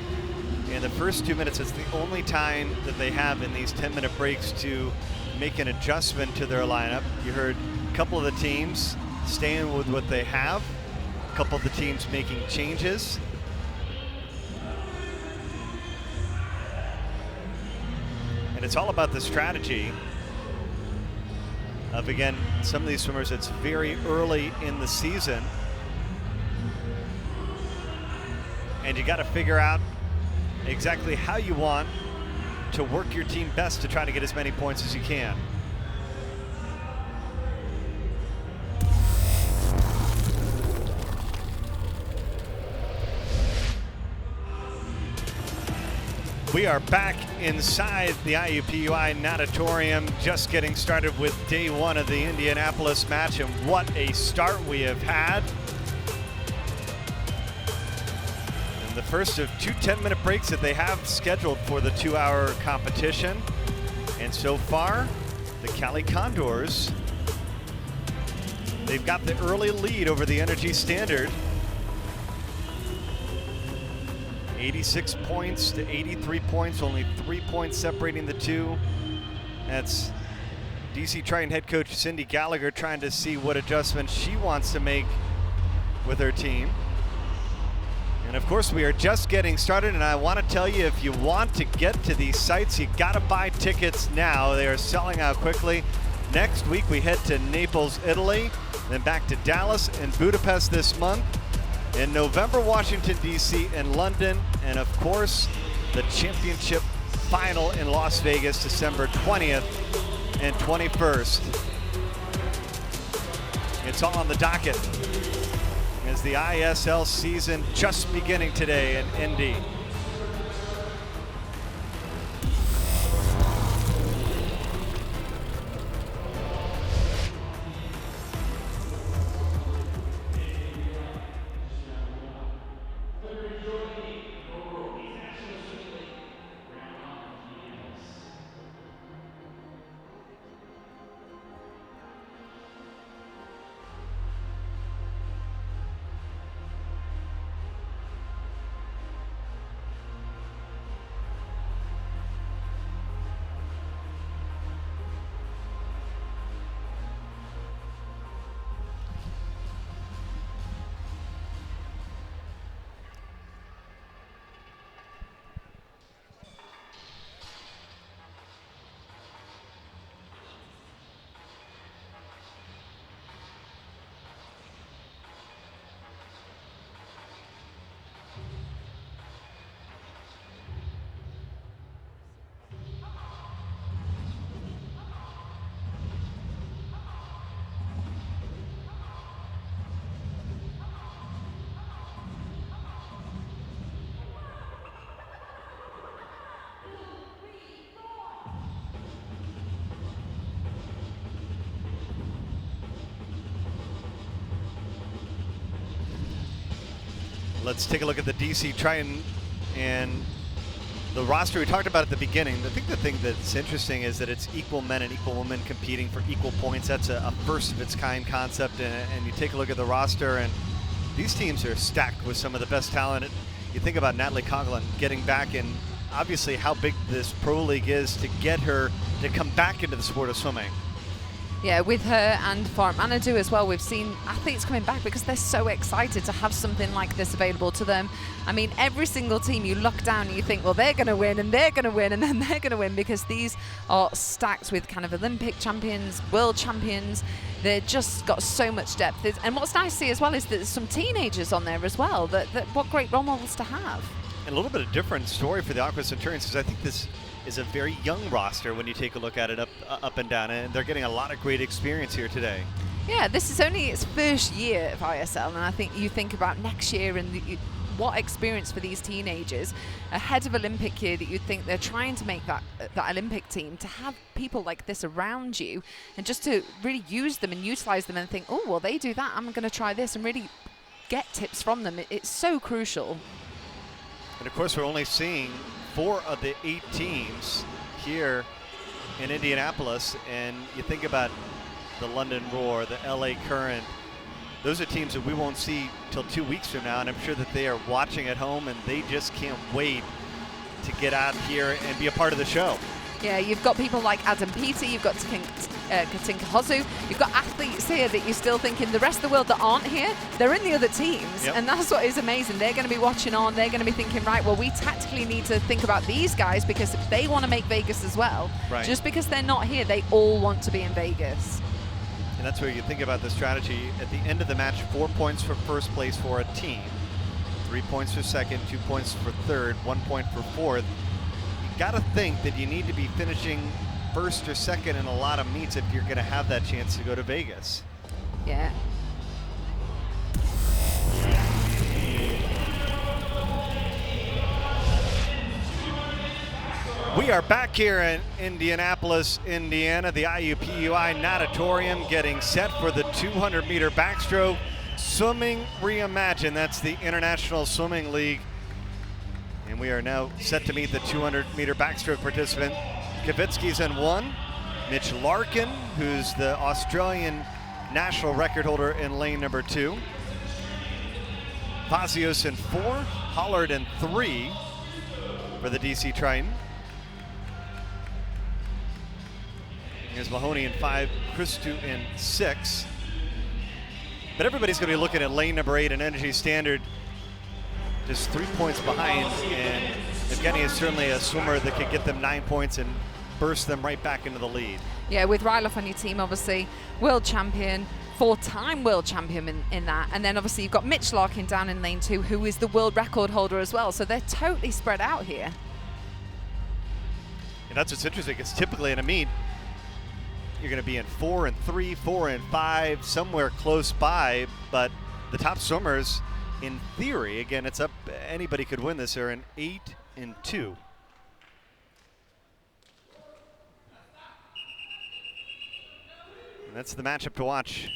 S1: in the first 2 minutes, it's the only time that they have in these 10-minute breaks to make an adjustment to their lineup. You heard a couple of the teams staying with what they have, a couple of the teams making changes. And it's all about the strategy of, again, some of these swimmers, it's very early in the season. And you got to figure out exactly how you want to work your team best to try to get as many points as you can. We are back inside the IUPUI Natatorium, just getting started with day 1 of the Indianapolis match, and what a start we have had. And the first of 2 10-minute breaks that they have scheduled for the 2-hour competition. And so far, the Cali Condors, they've got the early lead over the Energy Standard. 86 points to 83 points, only 3 points separating the two. That's DC Triton head coach Cindy Gallagher trying to see what adjustments she wants to make with her team. And of course, we are just getting started, and I want to tell you, if you want to get to these sites, you got to buy tickets now. They are selling out quickly. Next week, we head to Naples, Italy, then back to Dallas and Budapest this month. In November, Washington, D.C. and London, and of course, the championship final in Las Vegas, December 20th and 21st. It's all on the docket as the ISL season just beginning today in Indy. Let's take a look at the DC Triton and the roster we talked about at the beginning. I think the thing that's interesting is that it's equal men and equal women competing for equal points. That's a first of its kind concept, and you take a look at the roster, and these teams are stacked with some of the best talent. You think about Natalie Coughlin getting back, and obviously how big this pro league is to get her to come back into the sport of swimming.
S2: Yeah, with her and for Manadu as well, we've seen athletes coming back because they're so excited to have something like this available to them. I mean, every single team you look down and you think, well, they're going to win and they're going to win and then they're going to win, because these are stacked with kind of Olympic champions, world champions. They've just got so much depth. And what's nice to see as well is that there's some teenagers on there as well. That what great role models to have.
S1: And a little bit of different story for the Aqua Centurions, because I think this is a very young roster when you take a look at it up and down, and they're getting a lot of great experience here today.
S2: Yeah, this is only its first year of ISL, and I think you think about next year and what experience for these teenagers ahead of Olympic year, that you'd think they're trying to make that Olympic team, to have people like this around you and just to really use them and utilize them and think, oh, well, they do that, I'm going to try this, and really get tips from them. It's so crucial.
S1: And of course, we're only seeing 4 of the 8 teams here in Indianapolis, and you think about the London Roar, the LA Current. Those are teams that we won't see till 2 weeks from now, and I'm sure that they are watching at home, and they just can't wait to get out here and be a part of the show.
S2: Yeah, you've got people like Adam Peaty, you've got Katinka Hozu, you've got athletes here that you're still thinking the rest of the world that aren't here, they're in the other teams.
S1: Yep.
S2: And that's what is amazing. They're going to be watching on, they're going to be thinking, right, well, we tactically need to think about these guys because they want to make Vegas as well.
S1: Right.
S2: Just because they're not here, they all want to be in Vegas.
S1: And that's where you think about the strategy. At the end of the match, 4 points for first place for a team, 3 points for second, 2 points for third, 1 point for fourth. You got to think that you need to be finishing first or second in a lot of meets if you're going to have that chance to go to Vegas.
S2: Yeah.
S1: We are back here in Indianapolis, Indiana, the IUPUI Natatorium, getting set for the 200-meter backstroke swimming reimagined. That's the International Swimming League. And we are now set to meet the 200-meter backstroke participant. Kavitsky's in 1. Mitch Larkin, who's the Australian national record holder in lane number 2. Fazios in 4. Hollard in 3 for the DC Triton. Here's Mahoney in 5, Christou in 6. But everybody's going to be looking at lane number 8 and Energy Standard, just 3 points behind. And Evgeny is certainly a swimmer that could get them 9 points and burst them right back into the lead.
S2: Yeah, with Ryloff on your team, obviously, world champion, 4-time world champion in that. And then obviously you've got Mitch Larkin down in lane 2, who is the world record holder as well. So they're totally spread out here.
S1: And that's what's interesting, because typically in a meet, you're going to be in 4 and 3, 4 and 5, somewhere close by. But the top swimmers, in theory, again, it's up, anybody could win this, are in 8 and 2. And that's the matchup to watch.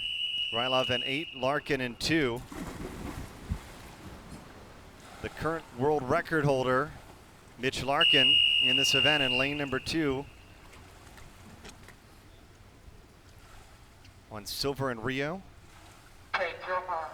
S1: Rylov in 8, Larkin in 2. The current world record holder, Mitch Larkin, in this event in lane number 2. On silver in Rio.
S4: Take your mark.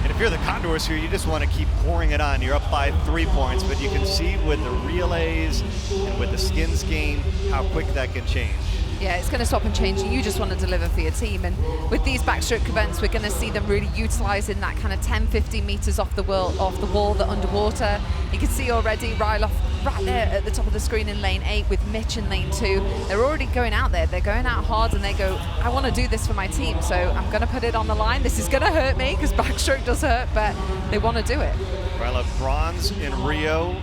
S1: And if you're the Condors here, you just want to keep pouring it on. You're up by 3 points, but you can see with the relays and with the skins game how quick that can change.
S2: Yeah, it's going to stop and change. You just want to deliver for your team. And with these backstroke events, we're going to see them really utilizing that kind of 10, 15 meters off the wall, the underwater. You can see already Ryloff right there at the top of the screen in lane 8 with Mitch in lane 2. They're already going out there. They're going out hard and they go, I want to do this for my team, so I'm going to put it on the line. This is going to hurt me because backstroke does hurt, but they want to do it.
S1: Ryloff bronze in Rio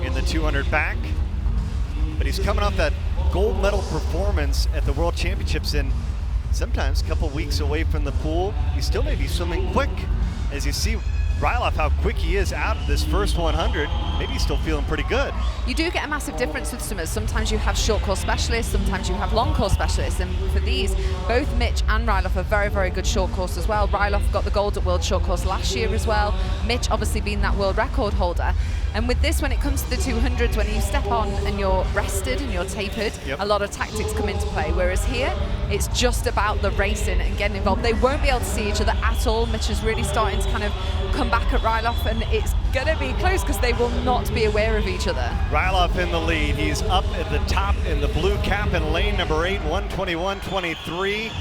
S1: in the 200 back, but he's coming off that gold medal performance at the World Championships, and sometimes a couple weeks away from the pool. He still may be swimming quick. As you see Ryloff, how quick he is out of this first 100. Maybe he's still feeling pretty good.
S2: You do get a massive difference with swimmers. Sometimes you have short course specialists, sometimes you have long course specialists, and for these, both Mitch and Ryloff are very, very good short course as well. Ryloff got the gold at World Short Course last year as well. Mitch obviously being that world record holder. And with this, when it comes to the 200s, when you step on and you're rested and you're tapered,
S1: Yep.
S2: a lot of tactics come into play. Whereas here, it's just about the racing and getting involved. They won't be able to see each other at all. Mitch is really starting to kind of come back at Ryloff, and it's going to be close because they will not be aware of each other.
S1: Ryloff in the lead. He's up at the top in the blue cap in lane number 8, 121.23.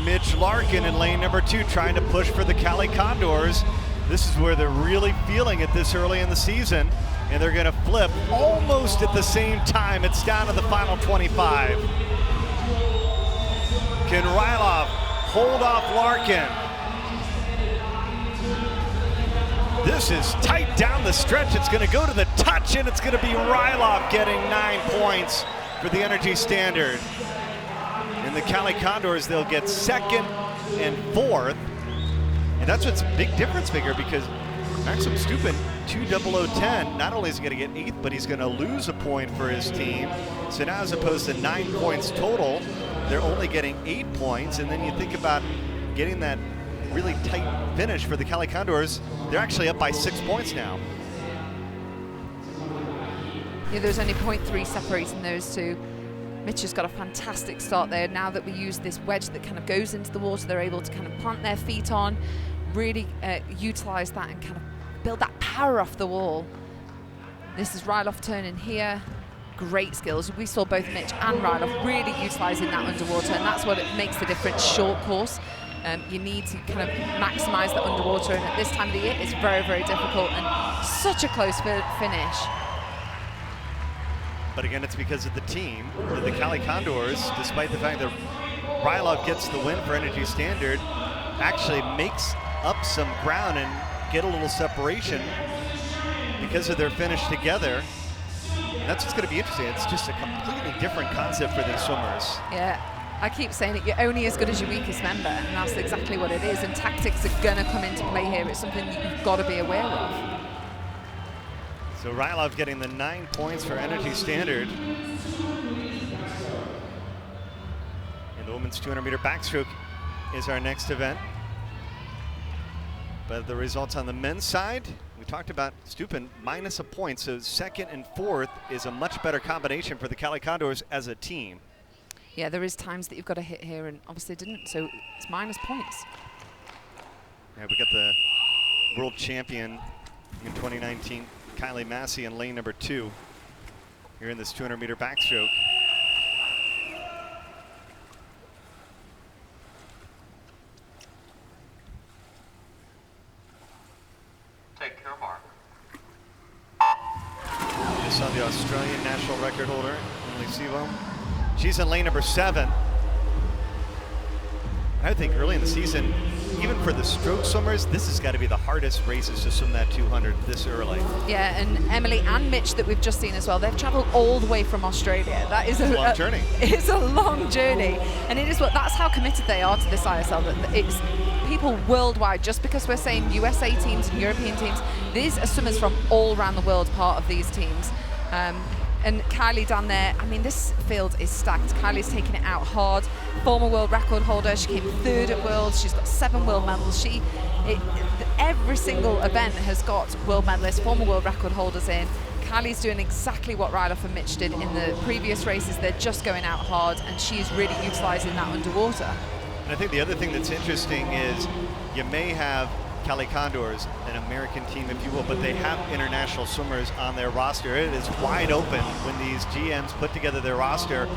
S1: Mitch Larkin in lane number 2 trying to push for the Cali Condors. This is where they're really feeling it this early in the season, and they're going to flip almost at the same time. It's down to the final 25. Can Ryloff hold off Larkin? This is tight down the stretch. It's going to go to the touch, and it's going to be Rylov getting 9 points for the Energy Standard. And the Cali Condors, they'll get 2nd and 4th. And that's what's a big difference maker, because Maxim Stupin, 20010, not only is he going to get 8th, but he's going to lose a point for his team. So now, as opposed to 9 points total, they're only getting 8 points. And then you think about getting that really tight finish for the Cali Condors, they're actually up by 6 points now.
S2: Yeah, there's only 0.3 separating those two. Mitch has got a fantastic start there. Now that we use this wedge that kind of goes into the water, they're able to kind of plant their feet on, really utilize that and kind of build that power off the wall. This is Rylov turning here. Great skills. We saw both Mitch and Rylov really utilizing that underwater, and that's what it makes the difference. Short course. You need to kind of maximize the underwater, and at this time of the year, it's very, very difficult, and such a close finish.
S1: But again, it's because of the team. The Cali Condors, despite the fact that Rylov gets the win for Energy Standard, actually makes up some ground and get a little separation because of their finish together. And that's what's going to be interesting. It's just a completely different concept for these swimmers.
S2: Yeah. I keep saying it, you're only as good as your weakest member, and that's exactly what it is. And tactics are going to come into play here. It's something that you've got to be aware of.
S1: So Rylov getting the 9 points for Energy Standard. And the women's 200-meter backstroke is our next event. But the results on the men's side, we talked about Stupin minus a point, so 2nd and 4th is a much better combination for the Cali Condors as a team.
S2: Yeah, there is times that you've got to hit here, and obviously didn't, so it's minus points.
S1: Yeah, we got the world champion in 2019, Kylie Massey, in lane number 2 here in this 200-meter backstroke.
S4: Take your mark.
S1: You saw the Australian national record holder, Emily Sivo. She's in lane number 7. I think early in the season, even for the stroke swimmers, this has got to be the hardest races to swim that 200 this early.
S2: Yeah, and Emily and Mitch that we've just seen as well, they've traveled all the way from Australia. That is a
S1: long journey.
S2: It's a long journey, and it is that's how committed they are to this ISL. That it's people worldwide. Just because we're saying USA teams and European teams, these are swimmers from all around the world part of these teams. And Kylie down there, I mean, this field is stacked. Kylie's taking it out hard. Former world record holder, she came 3rd at Worlds. She's got 7 world medals. Every single event has got world medalists, former world record holders in. Kylie's doing exactly what Rylov and Mitch did in the previous races. They're just going out hard, and she's really utilizing that underwater.
S1: And I think the other thing that's interesting is you may have Cali Condors, an American team, if you will, but they have international swimmers on their roster. It is wide open when these GMs put together their roster.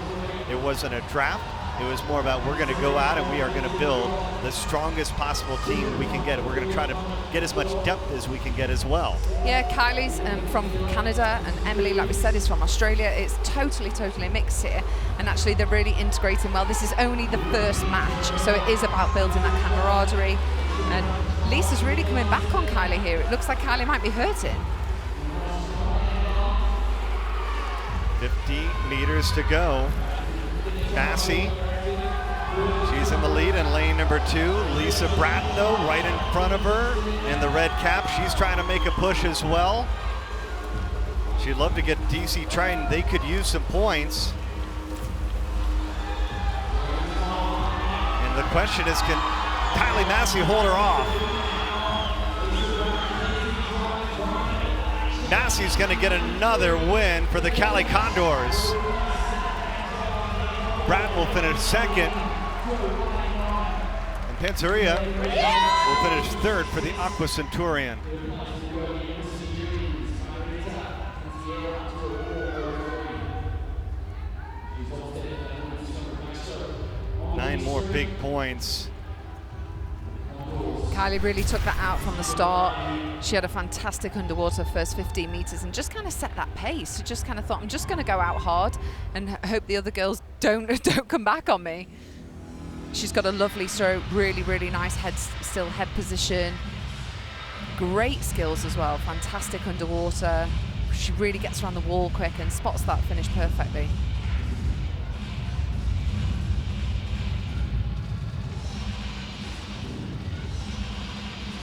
S1: It wasn't a draft. It was more about, we're going to go out and we are going to build the strongest possible team we can get. We're going to try to get as much depth as we can get as well.
S2: Yeah, Kylie's from Canada, and Emily, like we said, is from Australia. It's totally mixed here, and actually they're really integrating well. This is only the first match, so it is about building that camaraderie. And Lisa's really coming back on Kylie here. It looks like Kylie might be hurting.
S1: 50 meters to go. Massey, she's in the lead in lane number 2. Lisa Bratton, though, right in front of her in the red cap. She's trying to make a push as well. She'd love to get DC Triton. They could use some points. And the question is, can Kylie Massey hold her off? Massey's going to get another win for the Cali Condors. Bratton will finish 2nd. And Panzaria will finish 3rd for the Aqua Centurion. Nine more big points.
S2: Kylie really took that out from the start. She had a fantastic underwater first 15 meters and just kind of set that pace. She just kind of thought, I'm just going to go out hard and hope the other girls don't come back on me. She's got a lovely stroke, really nice head position. Great skills as well, fantastic underwater. She really gets around the wall quick and spots that finish perfectly.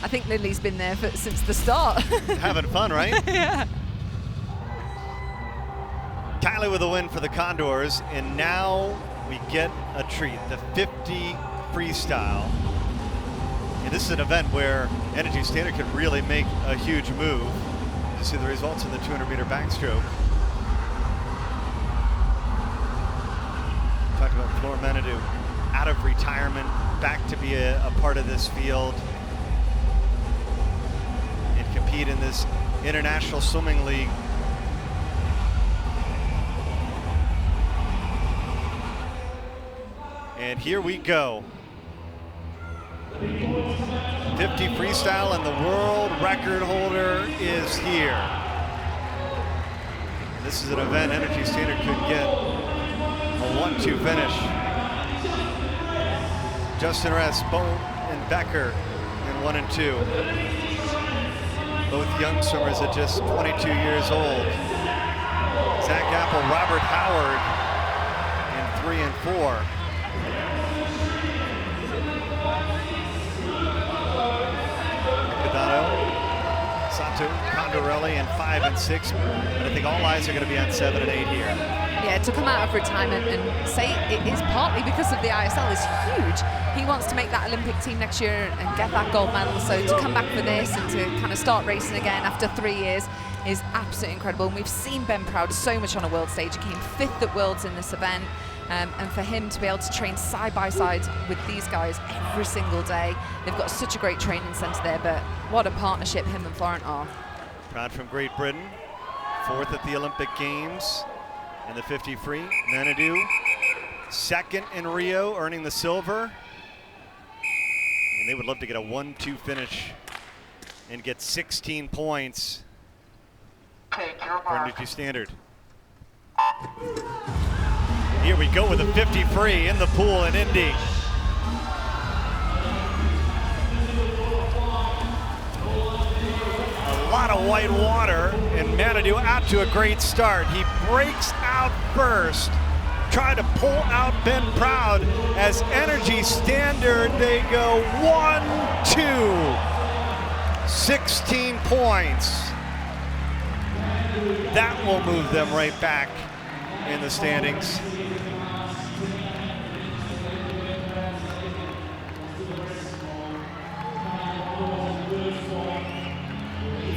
S2: I think Lily's been there since the start.
S1: Having fun, right?
S2: Yeah.
S1: Kylie with a win for the Condors, and now we get a treat, the 50 freestyle. And this is an event where Energy Standard could really make a huge move. You see the results in the 200-meter backstroke. Talked about Flor Menadu, out of retirement, back to be a part of this field and compete in this International Swimming League. And here we go. 50 freestyle, and the world record holder is here. This is an event Energy Standard could get a 1-2 finish. Justin Ress, Bone, and Becker in 1 and 2. Both young swimmers at just 22 years old. Zach Apple, Robert Howard in 3 and 4. Sato, Condorelli in 5 and 6, but I think all eyes are going to be on 7 and 8 here.
S2: Yeah, to come out of retirement and say it is partly because of the ISL is huge. He wants to make that Olympic team next year and get that gold medal, so to come back for this and to kind of start racing again after 3 years is absolutely incredible. And we've seen Ben Proud so much on a world stage. He came 5th at Worlds in this event. And for him to be able to train side by side with these guys every single day, they've got such a great training centre there, but what a partnership him and Florent are.
S1: Proud from Great Britain, 4th at the Olympic Games in the 50 free. Menadu, 2nd in Rio, earning the silver. And they would love to get a 1-2 finish and get 16 points for Energy Standard. Here we go with a 50 free in the pool in Indy. A lot of white water, and Menadu out to a great start. He breaks out first, try to pull out Ben Proud as Energy Standard, they go 1-2. 16 points. That will move them right back in the standings.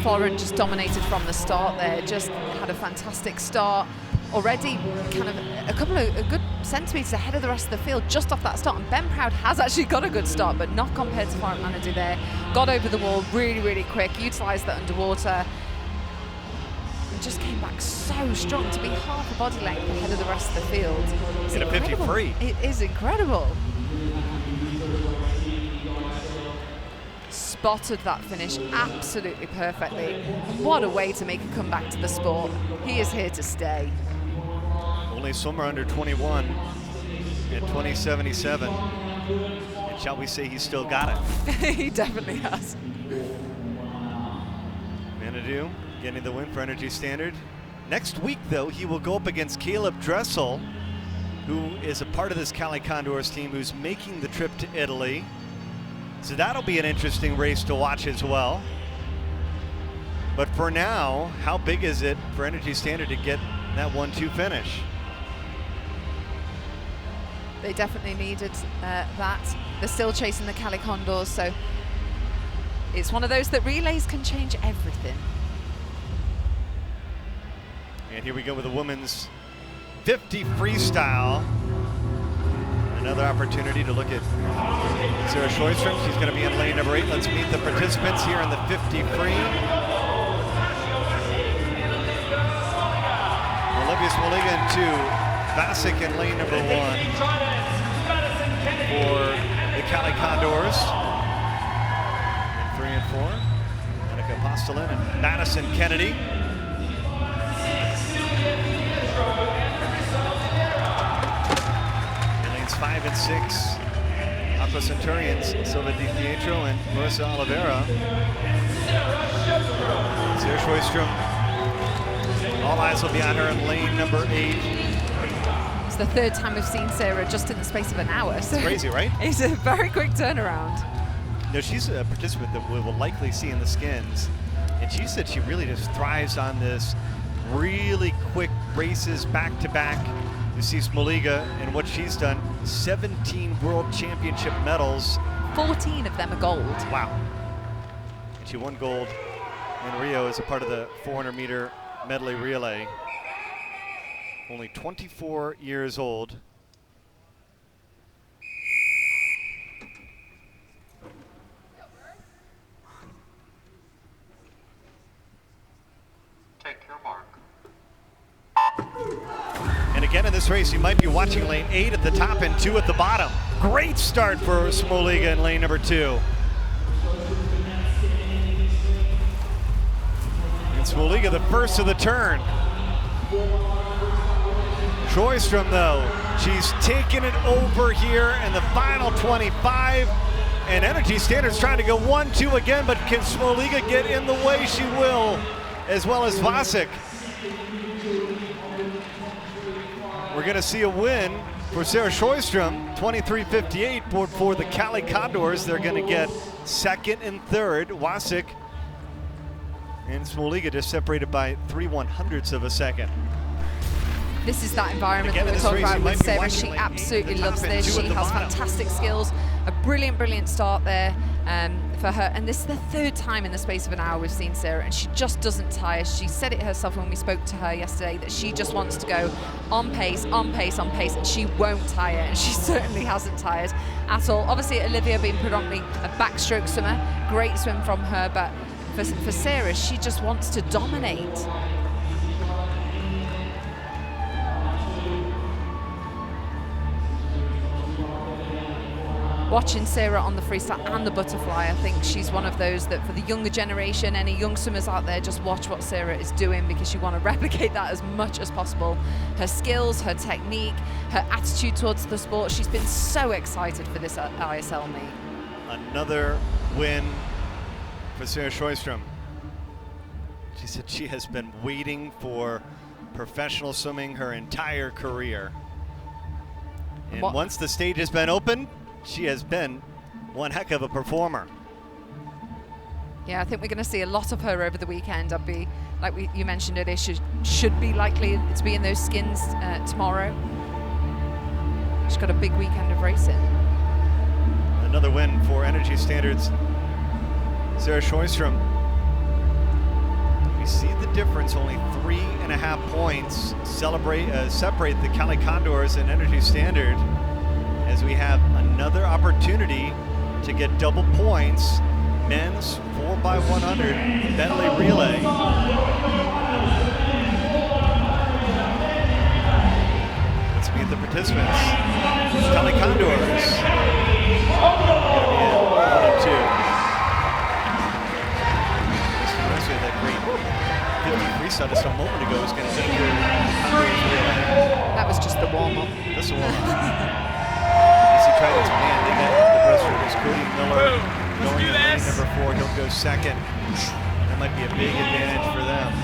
S2: Florent just dominated from the start there, just had a fantastic start. Already kind of a good centimetres ahead of the rest of the field just off that start. And Ben Proud has actually got a good start, but not compared to Florent Menadu there. Got over the wall really, really quick, utilised that underwater. And just came back so strong to be half a body length ahead of the rest of the field.
S1: In a 50 free.
S2: It is incredible. Spotted that finish absolutely perfectly. What a way to make a comeback to the sport. He is here to stay.
S1: Only swimmer under 21 at 2077. And shall we say he's still got it?
S2: He definitely has.
S1: Menadu getting the win for Energy Standard. Next week, though, he will go up against Caleb Dressel, who is a part of this Cali Condors team, who's making the trip to Italy. So that'll be an interesting race to watch as well. But for now, how big is it for Energy Standard to get that 1-2 finish?
S2: They definitely needed that. They're still chasing the Cali Condors, so it's one of those that relays can change everything.
S1: And here we go with the women's 50 freestyle. Another opportunity to look at Sarah Schoistrom. She's going to be in lane number 8. Let's meet the participants here in the 50 free. Olivia Smoliga in 2. Vasic in lane number 1 for the Cali Condors. In 3 and 4, Annika Postolin and Madison Kennedy. In lanes 5 and 6, Aqua Centurions, Silva Di Pietro and Marissa Oliveira. Sarah Sjöström. All eyes will be on her in lane number 8.
S2: It's the third time we've seen Sarah just in the space of an hour. So
S1: it's crazy, right?
S2: It's a very quick turnaround.
S1: No, she's a participant that we will likely see in the skins. And she said she really just thrives on this really quick races back to back. You see Smoliga and what she's done, 17 world championship medals.
S2: 14 of them are gold.
S1: Wow. And she won gold in Rio as a part of the 400-meter medley relay. Only 24 years old.
S4: Take your mark.
S1: And again in this race, you might be watching lane 8 at the top and 2 at the bottom. Great start for Smoliga in lane number 2. And Smoliga the first of the turn. Sjöström though, she's taken it over here in the final 25. And Energy Standard's trying to go 1-2 again, but can Smoliga get in the way? She will, as well as Vasek. We're going to see a win for Sarah Sjöström, 23:58 for the Cali Condors. They're going to get second and third. Wasik and Smoliga just separated by 3/100ths of a second.
S2: This is that environment
S1: Again,
S2: that we're talking
S1: race,
S2: about
S1: you
S2: with
S1: might be
S2: Sarah.
S1: watching
S2: She
S1: lane
S2: absolutely
S1: 8 at the
S2: loves
S1: top and
S2: this.
S1: 2
S2: She
S1: at the
S2: has
S1: bottom.
S2: fantastic skills, a brilliant start there for her. And this is the third time in the space of an hour we've seen Sarah, and she just doesn't tire. She said it herself when we spoke to her yesterday that she just wants to go on pace, on pace, on pace, and she won't tire, and she certainly hasn't tired at all. Obviously, Olivia being predominantly a backstroke swimmer, great swim from her, but for Sarah, she just wants to dominate. Watching Sarah on the freestyle and the butterfly, I think she's one of those that for the younger generation, any young swimmers out there, just watch what Sarah is doing because you want to replicate that as much as possible. Her skills, her technique, her attitude towards the sport. She's been so excited for this ISL meet.
S1: Another win for Sarah Sjöström. She said she has been waiting for professional swimming her entire career. And once the stage has been opened, she has been one heck of a performer.
S2: Yeah, I think we're going to see a lot of her over the weekend. I'd be, like you mentioned earlier, she should be likely to be in those skins tomorrow. She's got a big weekend of racing.
S1: Another win for Energy Standards, Sarah Sjöström. We see the difference, only 3.5 points separate the Cali Condors and Energy Standard, as we have another opportunity to get double points. Men's 4x100 medley relay. Let's meet the participants. Cali Condors. And 1 and 2. This reminds me of that great 50 freestyle just a moment ago was going to be your Condors relay.
S2: That was just the warm-up.
S1: That's the warm-up. Trident's man, they got the breaststrokers. Cody Miller going in lane number 4. He'll go second. That might be a big advantage for them.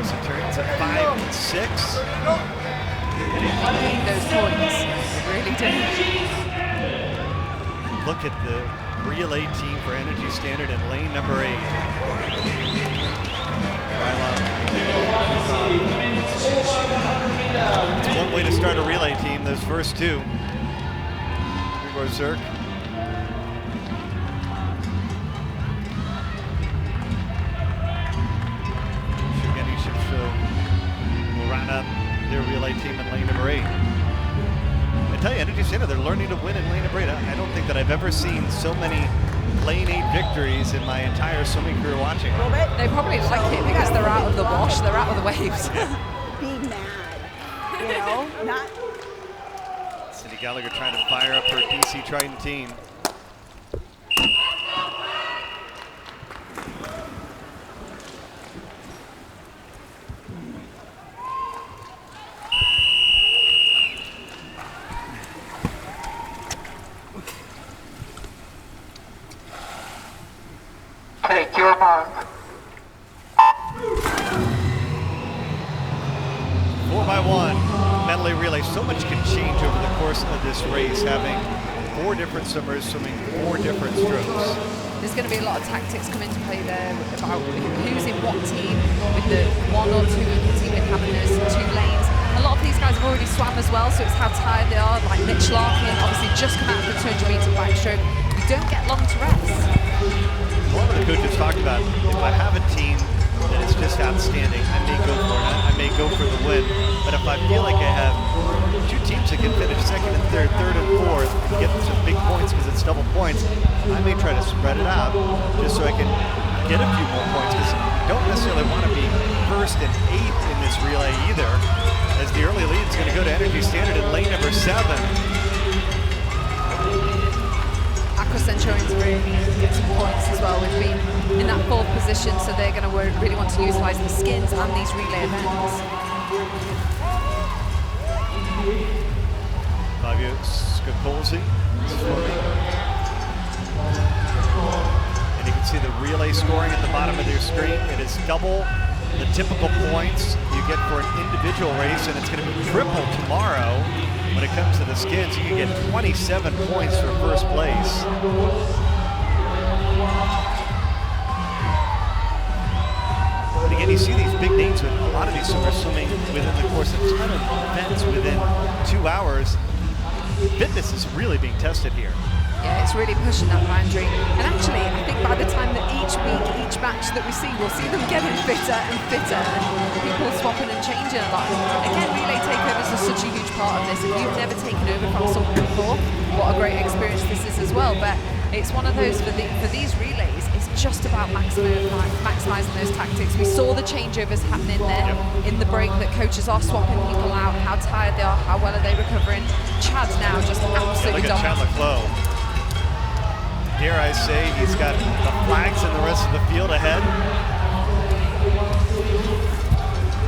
S1: Those turns at 5 and 6.
S2: They need those points. They really do.
S1: Look at the relay team for Energy Standard in lane number 8. It's one way to start a relay team, those first two. Grigor Zirk. Shugeni Shipsho will round up their relay team in lane number 8. I tell you, Energy Standard, they're learning to win in lane number 8. I don't think that I've ever seen so many lane 8 victories in my entire swimming career watching.
S2: They probably like it because they're out of the wash, they're out of the waves.
S7: Be mad, you know, not.
S1: Cindy Gallagher trying to fire up her DC Trident team. 1 medley relay. So much can change over the course of this race, having 4 different swimmers swimming 4 different strokes.
S2: There's going to be a lot of tactics come into play there about who's in what team, with the 1 or 2 in the team in having those 2 lanes. A lot of these guys have already swam as well, so it's how tired they are. Like Mitch Larkin, obviously just come out of the 200-meter backstroke. You don't get long to rest.
S1: A lot of the coaches talked about, if I have a team that is just outstanding, I may go for it. I may go for the win. But if I feel like I have 2 teams that can finish 2nd and 3rd, 3rd and 4th, and get some big points because it's double points, I may try to spread it out just so I can get a few more points, because you don't necessarily want to be 1st and 8th in this relay either, as the early lead is going to go to Energy Standard in lane number 7.
S2: Aqua Centurions really need to get some points as well. We've been in that 4th position, so they're going to really want to utilise the skins and these relay events.
S1: Fabio Scacolzi swimming. And you can see the relay scoring at the bottom of your screen. It is double the typical points you get for an individual race, and it's going to be triple tomorrow when it comes to the skins. You can get 27 points for 1st place. And again, you see these big names with a lot of these swimmers swimming within the course of a ton of events within 2 hours. Fitness is really being tested here.
S2: Yeah, it's really pushing that boundary. And actually, I think by the time that each week, each match that we see, we'll see them getting fitter and fitter, and people swapping and changing a lot. Again, relay takeovers are such a huge part of this. If you've never taken over from someone before, what a great experience this is as well. But it's one of those, for these relays, it's just about maximising those tactics. We saw the changeovers happening there in the break, that coaches are swapping people out, how tired they are, how well are they recovering. Chad now just absolutely
S1: look at Chad Leclos. Dare I say, he's got the flags and the rest of the field ahead.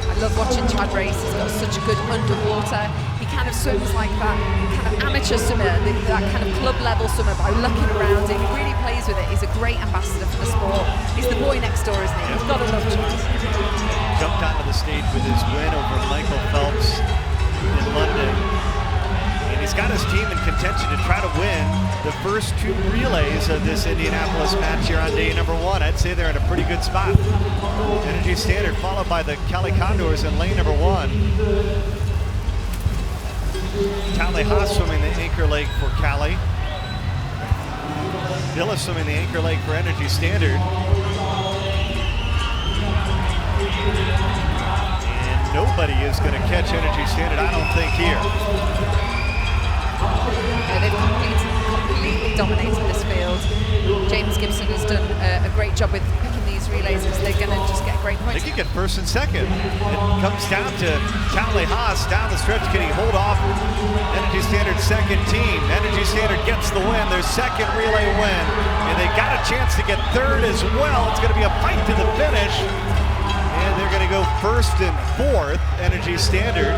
S2: I love watching Chad race. He's got such a good underwater. He kind of swims like that kind of amateur swimmer, that kind of club level swimmer, by looking around it. He really plays with it. He's a great ambassador for the sport. He's the boy next door, isn't he? You've got to love Chad.
S1: Jumped onto the stage with his win over Michael Phelps in London. And he's got his team in contention to try to win the first 2 relays of this Indianapolis match here on day number 1. I'd say they're in a pretty good spot. Energy Standard followed by the Cali Condors in lane number 1. Tally Haas swimming the anchor leg for Cali. Bill is swimming the anchor leg for Energy Standard. And nobody is going to catch Energy Standard, I don't think, here.
S2: Yeah, they've completely dominated this field. James Gibson has done a great job with picking these relays, because they're going to just get great points.
S1: They can get 1st and 2nd. It comes down to Tally Haas down the stretch. Can he hold off Energy Standard's 2nd team? Energy Standard gets the win, their 2nd relay win. And they got a chance to get 3rd as well. It's going to be a fight to the finish. And they're going to go 1st and 4th. Energy Standard.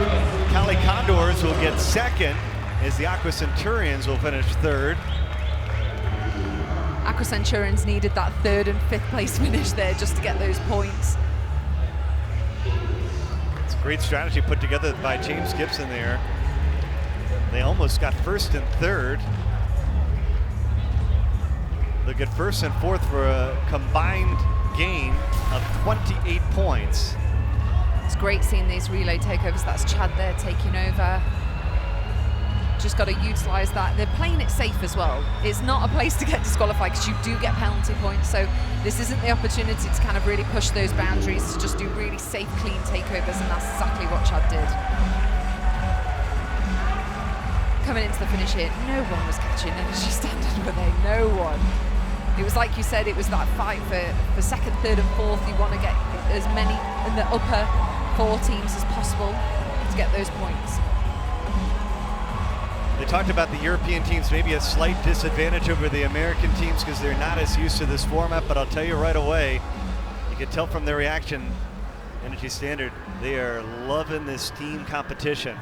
S1: Cali Condors will get 2nd, as the Aqua Centurions will finish 3rd.
S2: Aqua Centurions needed that 3rd and 5th place finish there just to get those points.
S1: It's a great strategy put together by James Gibson there. They almost got 1st and 3rd. They'll get 1st and 4th for a combined gain of 28 points.
S2: It's great seeing these relay takeovers. That's Chad there taking over. Just got to utilise that. They're playing it safe as well. It's not a place to get disqualified, because you do get penalty points. So this isn't the opportunity to kind of really push those boundaries, to just do really safe, clean takeovers, and that's exactly what Chad did. Coming into the finish here, no one was catching Energy Standard, were they? No one. It was like you said, it was that fight for 2nd, 3rd and 4th. You want to get as many in the upper 4 teams as possible to get those points.
S1: They talked about the European teams maybe a slight disadvantage over the American teams because they're not as used to this format, but I'll tell you right away, you can tell from their reaction, Energy Standard, they are loving this team competition.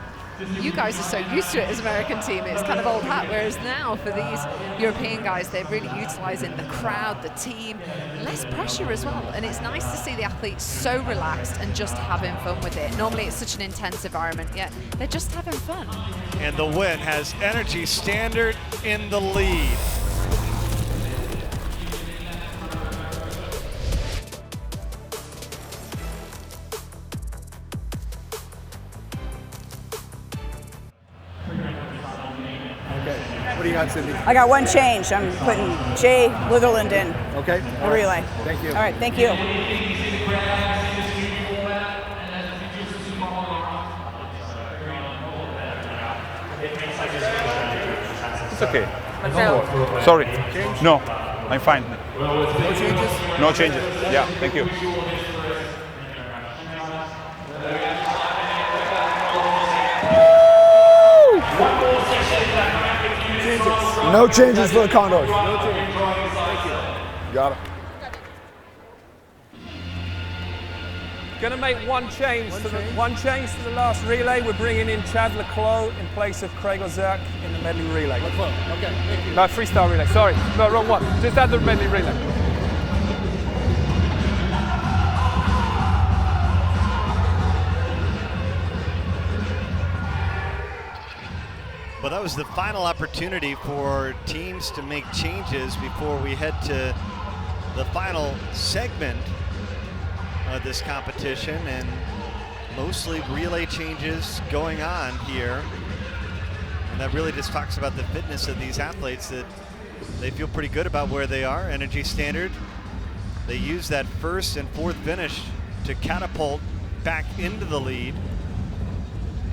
S2: you guys are so used to it as American team, it's kind of old hat, whereas now for these European guys, they're really utilizing the crowd, the team, less pressure as well. And it's nice to see the athletes so relaxed and just having fun with it. Normally it's such an intense environment, yet they're just having fun.
S1: And the win has Energy Standard in the lead.
S6: What do you got, Cindy?
S7: I got one change. I'm putting Jay Litherland in
S6: Okay.
S7: the relay.
S6: Thank you.
S7: All right, thank you.
S8: It's okay. Sorry. No, I'm fine.
S6: No changes?
S8: No changes. Yeah, thank you.
S6: No changes for the Condors. No changes. Thank you. Got it.
S9: Going to make one change to the last relay. We're bringing in Chad Leclos in place of Craig Ozerk in the medley relay.
S6: Okay, thank you.
S9: No, freestyle relay. Sorry, no, wrong one. Just add the medley relay.
S1: Well, that was the final opportunity for teams to make changes before we head to the final segment of this competition, and mostly relay changes going on here. And that really just talks about the fitness of these athletes, that they feel pretty good about where they are. Energy Standard, they use that first and fourth finish to catapult back into the lead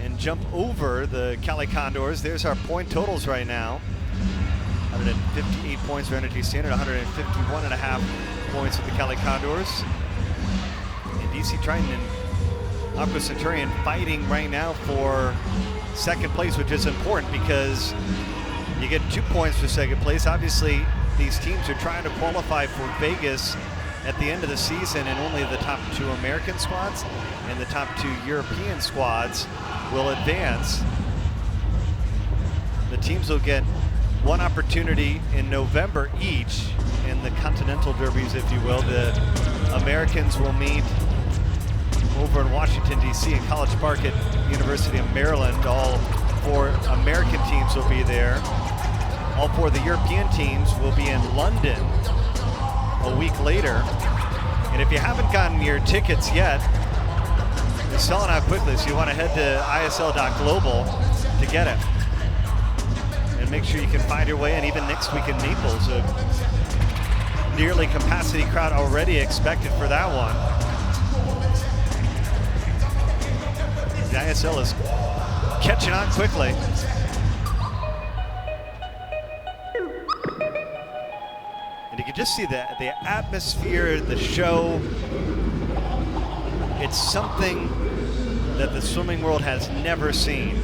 S1: and jump over the Cali Condors. There's our point totals right now. 158 points for Energy Standard, 151.5 points for the Cali Condors. And DC Triton and Aqua Centurion fighting right now for second place, which is important because you get 2 points for second place. Obviously, these teams are trying to qualify for Vegas at the end of the season, and only the top 2 American squads and the top 2 European squads will advance. The teams will get one opportunity in November each in the Continental Derbies, if you will. The Americans will meet over in Washington, D.C. in College Park at University of Maryland. All 4 American teams will be there. All 4 of the European teams will be in London a week later. And if you haven't gotten your tickets yet, they're selling out quickly, so you want to head to isl.global to get it. And make sure you can find your way in. Even next week in Naples, a nearly capacity crowd already expected for that one. The ISL is catching on quickly. And you can just see the atmosphere, the show. It's something that the swimming world has never seen.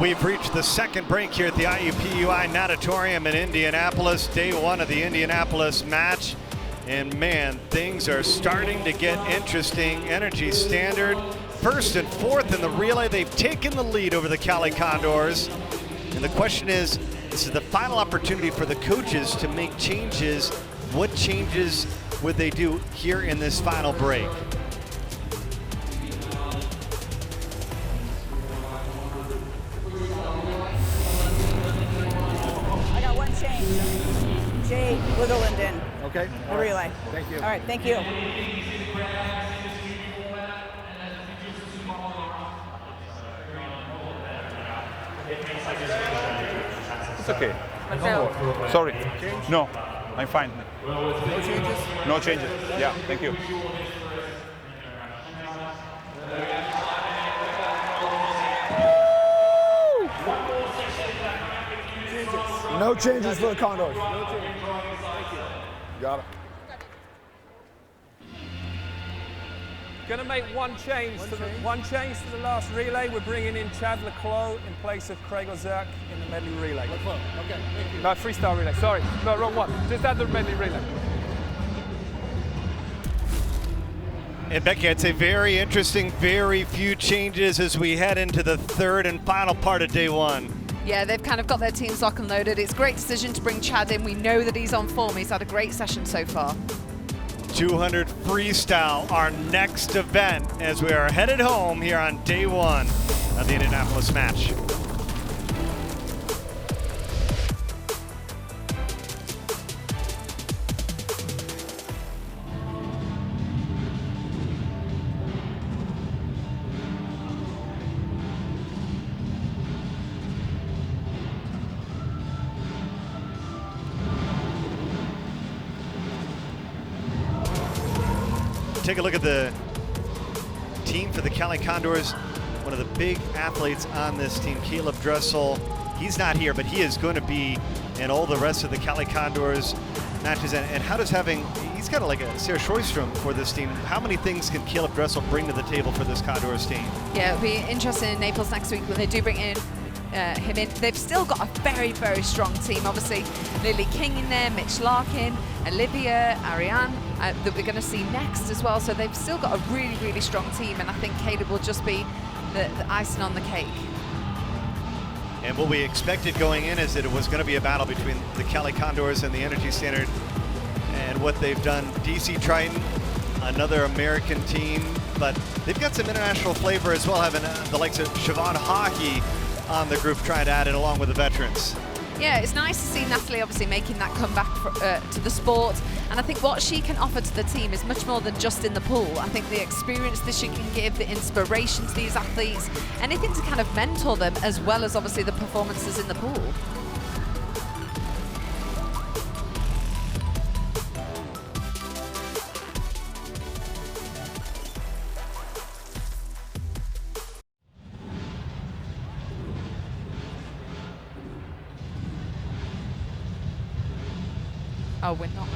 S1: We've reached the second break here at the IUPUI Natatorium in Indianapolis, day 1 of the Indianapolis match. And man, things are starting to get interesting. Energy Standard, first and fourth in the relay. They've taken the lead over the Cali Condors. And the question is, this is the final opportunity for the coaches to make changes. What changes would they do here in this final break?
S7: Jay Litherland in
S6: Okay.
S7: the relay.
S6: Thank you.
S7: All right, thank you.
S8: It's okay. Sorry. No, I'm fine.
S6: No changes?
S8: No changes. Yeah, thank you.
S6: No changes for the Condors. Got it.
S9: Going to make one change to the last relay. We're bringing in Chad Leclos in place of Craig Ozark in the medley relay.
S3: Okay, thank you.
S9: No, freestyle relay. Sorry, no, wrong one. Just add the medley relay.
S1: And Becky, I'd say very interesting, very few changes as we head into the third and final part of day one.
S2: Yeah, they've kind of got their teams locked and loaded. It's a great decision to bring Chad in. We know that he's on form. He's had a great session so far.
S1: 200 freestyle, our next event as we are headed home here on day one of the Indianapolis match. Take a look at the team for the Cali Condors. One of the big athletes on this team, Caleb Dressel. He's not here, but he is going to be in all the rest of the Cali Condors matches. And how does he's got like a Sarah Schoistrom for this team. How many things can Caleb Dressel bring to the table for this Condors team?
S2: Yeah, it'll be interesting in Naples next week when they do bring him in. They've still got a very, very strong team. Obviously, Lily King in there, Mitch Larkin, Olivia, Ariane, that we're going to see next as well. So they've still got a really, really strong team, and I think Caleb will just be the icing on the cake.
S1: And what we expected going in is that it was going to be a battle between the Cali Condors and the Energy Standard, and what they've done. DC Triton, another American team, but they've got some international flavor as well, having the likes of Siobhan Hockey on the group trying to add it along with the veterans.
S2: Yeah, it's nice to see Natalie obviously making that comeback to the sport, and I think what she can offer to the team is much more than just in the pool. I think the experience that she can give, the inspiration to these athletes, anything to kind of mentor them, as well as obviously the performances in the pool. Oh, we're not.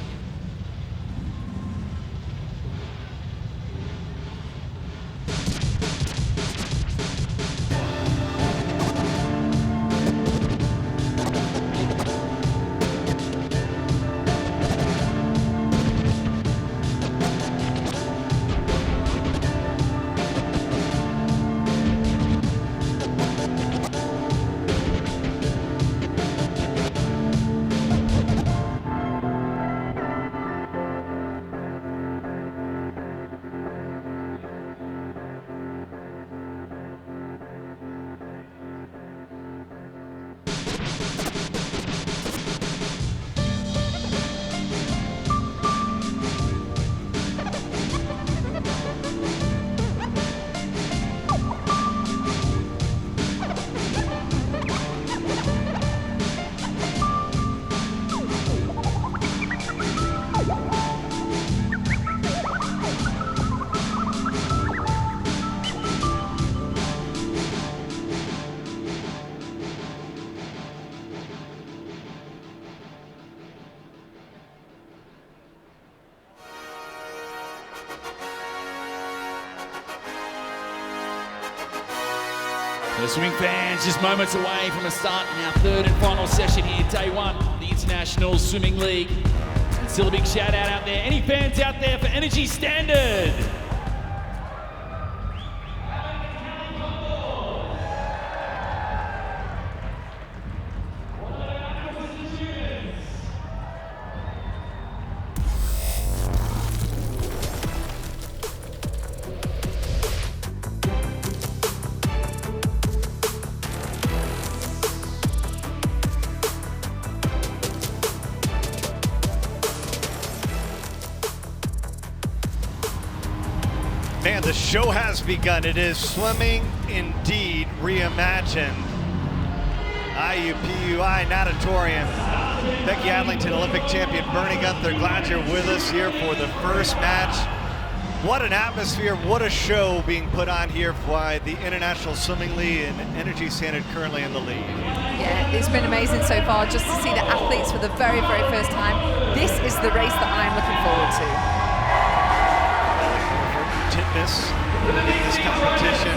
S3: The swimming fans just moments away from a start in our third and final session here, day one of the International Swimming League. And still a big shout out there. Any fans out there for Energy Standard?
S1: Man, the show has begun. It is Swimming Indeed Reimagined. IUPUI Natatorium. Becky Adlington, Olympic champion. Bernie Gunther, glad you're with us here for the first match What an atmosphere, what a show being put on here by the International Swimming League and Energy Standard currently in the lead.
S2: Yeah, it's been amazing so far just to see the athletes for the very, very first time. This is the race that I'm looking forward to.
S1: Titmus in this competition.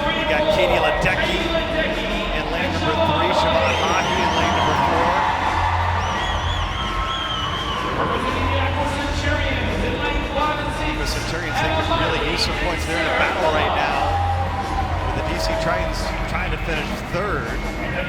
S1: You got Katie Ledecky in lane number 3, Siobhan Hahi in lane number 4. The Centurions, they could really use some points. They're in a battle right now with the DC Tritons trying to finish 3rd. They'll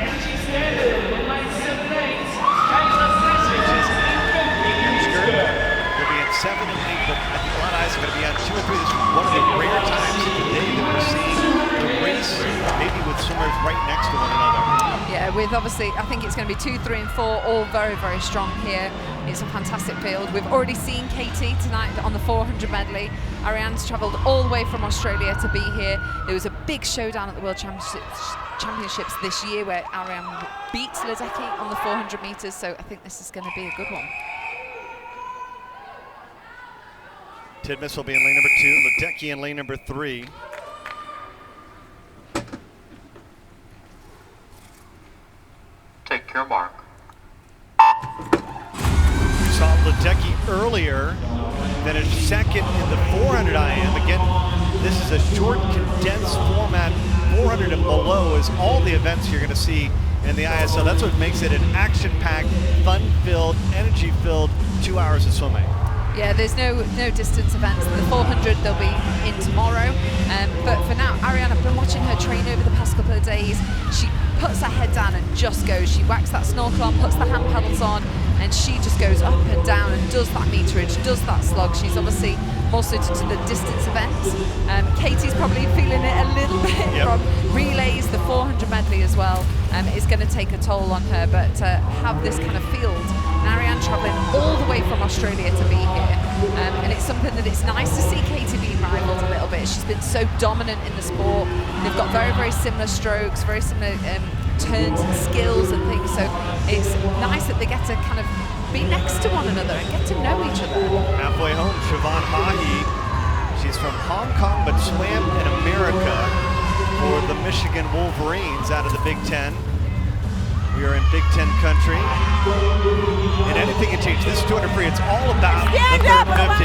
S1: be in 7 and 8, but I think a lot of eyes are going to be on 2 or 3. This is one of the rare times of the day that we're seeing the race maybe with swimmers right next to one another.
S2: Yeah, with obviously, I think it's going to be 2, 3, and 4, all very, very strong here. It's a fantastic field. We've already seen Katie tonight on the 400 medley. Ariane's travelled all the way from Australia to be here. There was a big showdown at the World Championships this year where Ariane beat Ledecky on the 400 metres, so I think this is going to be a good one.
S1: Titmus will be in lane number 2, Ledecky in lane number 3.
S4: Take your mark.
S1: Saw Ledecky earlier, finished 2nd in the 400 IM. Again, this is a short, condensed format. 400 and below is all the events you're going to see in the ISL. That's what makes it an action-packed, fun-filled, energy-filled 2 hours of swimming.
S2: Yeah, there's no distance events. The 400 they'll be in tomorrow, but for now, Ariane, I've been watching her train over the past couple of days. She puts her head down and just goes. She whacks that snorkel on, puts the hand paddles on, and she just goes up and down and does that meterage, does that slog. She's obviously more suited to the distance events. Katie's probably feeling it a little bit from relays. The 400 medley as well is going to take a toll on her, but to have this kind of field, and Ariane travelling all the way from Australia to be here, and it's something that it's nice to see Katie being rivaled a little bit. She's been so dominant in the sport. They've got very, very similar strokes, very similar turns and skills and things, so it's nice that they get to kind of be next to one another and get to know each other.
S1: Halfway home, Siobhan Hahi. She's from Hong Kong but swam in America for the Michigan Wolverines out of the Big Ten. We are in Big Ten country, and anything can change. This 200 free, it's all about the 350.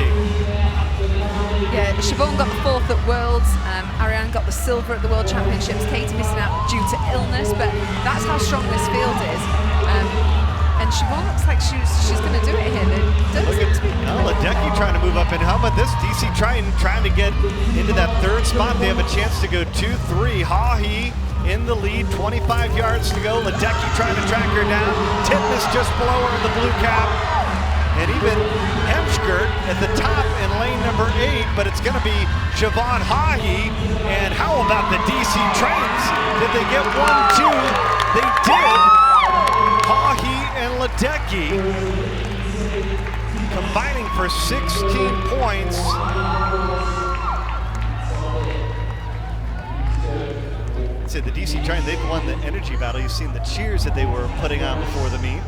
S2: Yeah, Siobhan got the 4th at Worlds, Ariane got the silver at the World Championships, Katie missing out due to illness, but that's how strong this field is. And Siobhan looks like she's going to do it here.
S1: Ledecky trying to move up, and how about this? DC trying to get into that 3rd spot. They have a chance to go 2-3. Hahi in the lead, 25 yards to go. Ledecky trying to track her down. Titmus just below her in the blue cap. And even Hemskirt at the top in lane number 8, but it's going to be Siobhan Hahi. And how about the DC trains? Did they get 1, 2? They did. Hahi and Ledecky combining for 16 points. I'd say the DC Triton, they've won the energy battle. You've seen the cheers that they were putting on before the meet.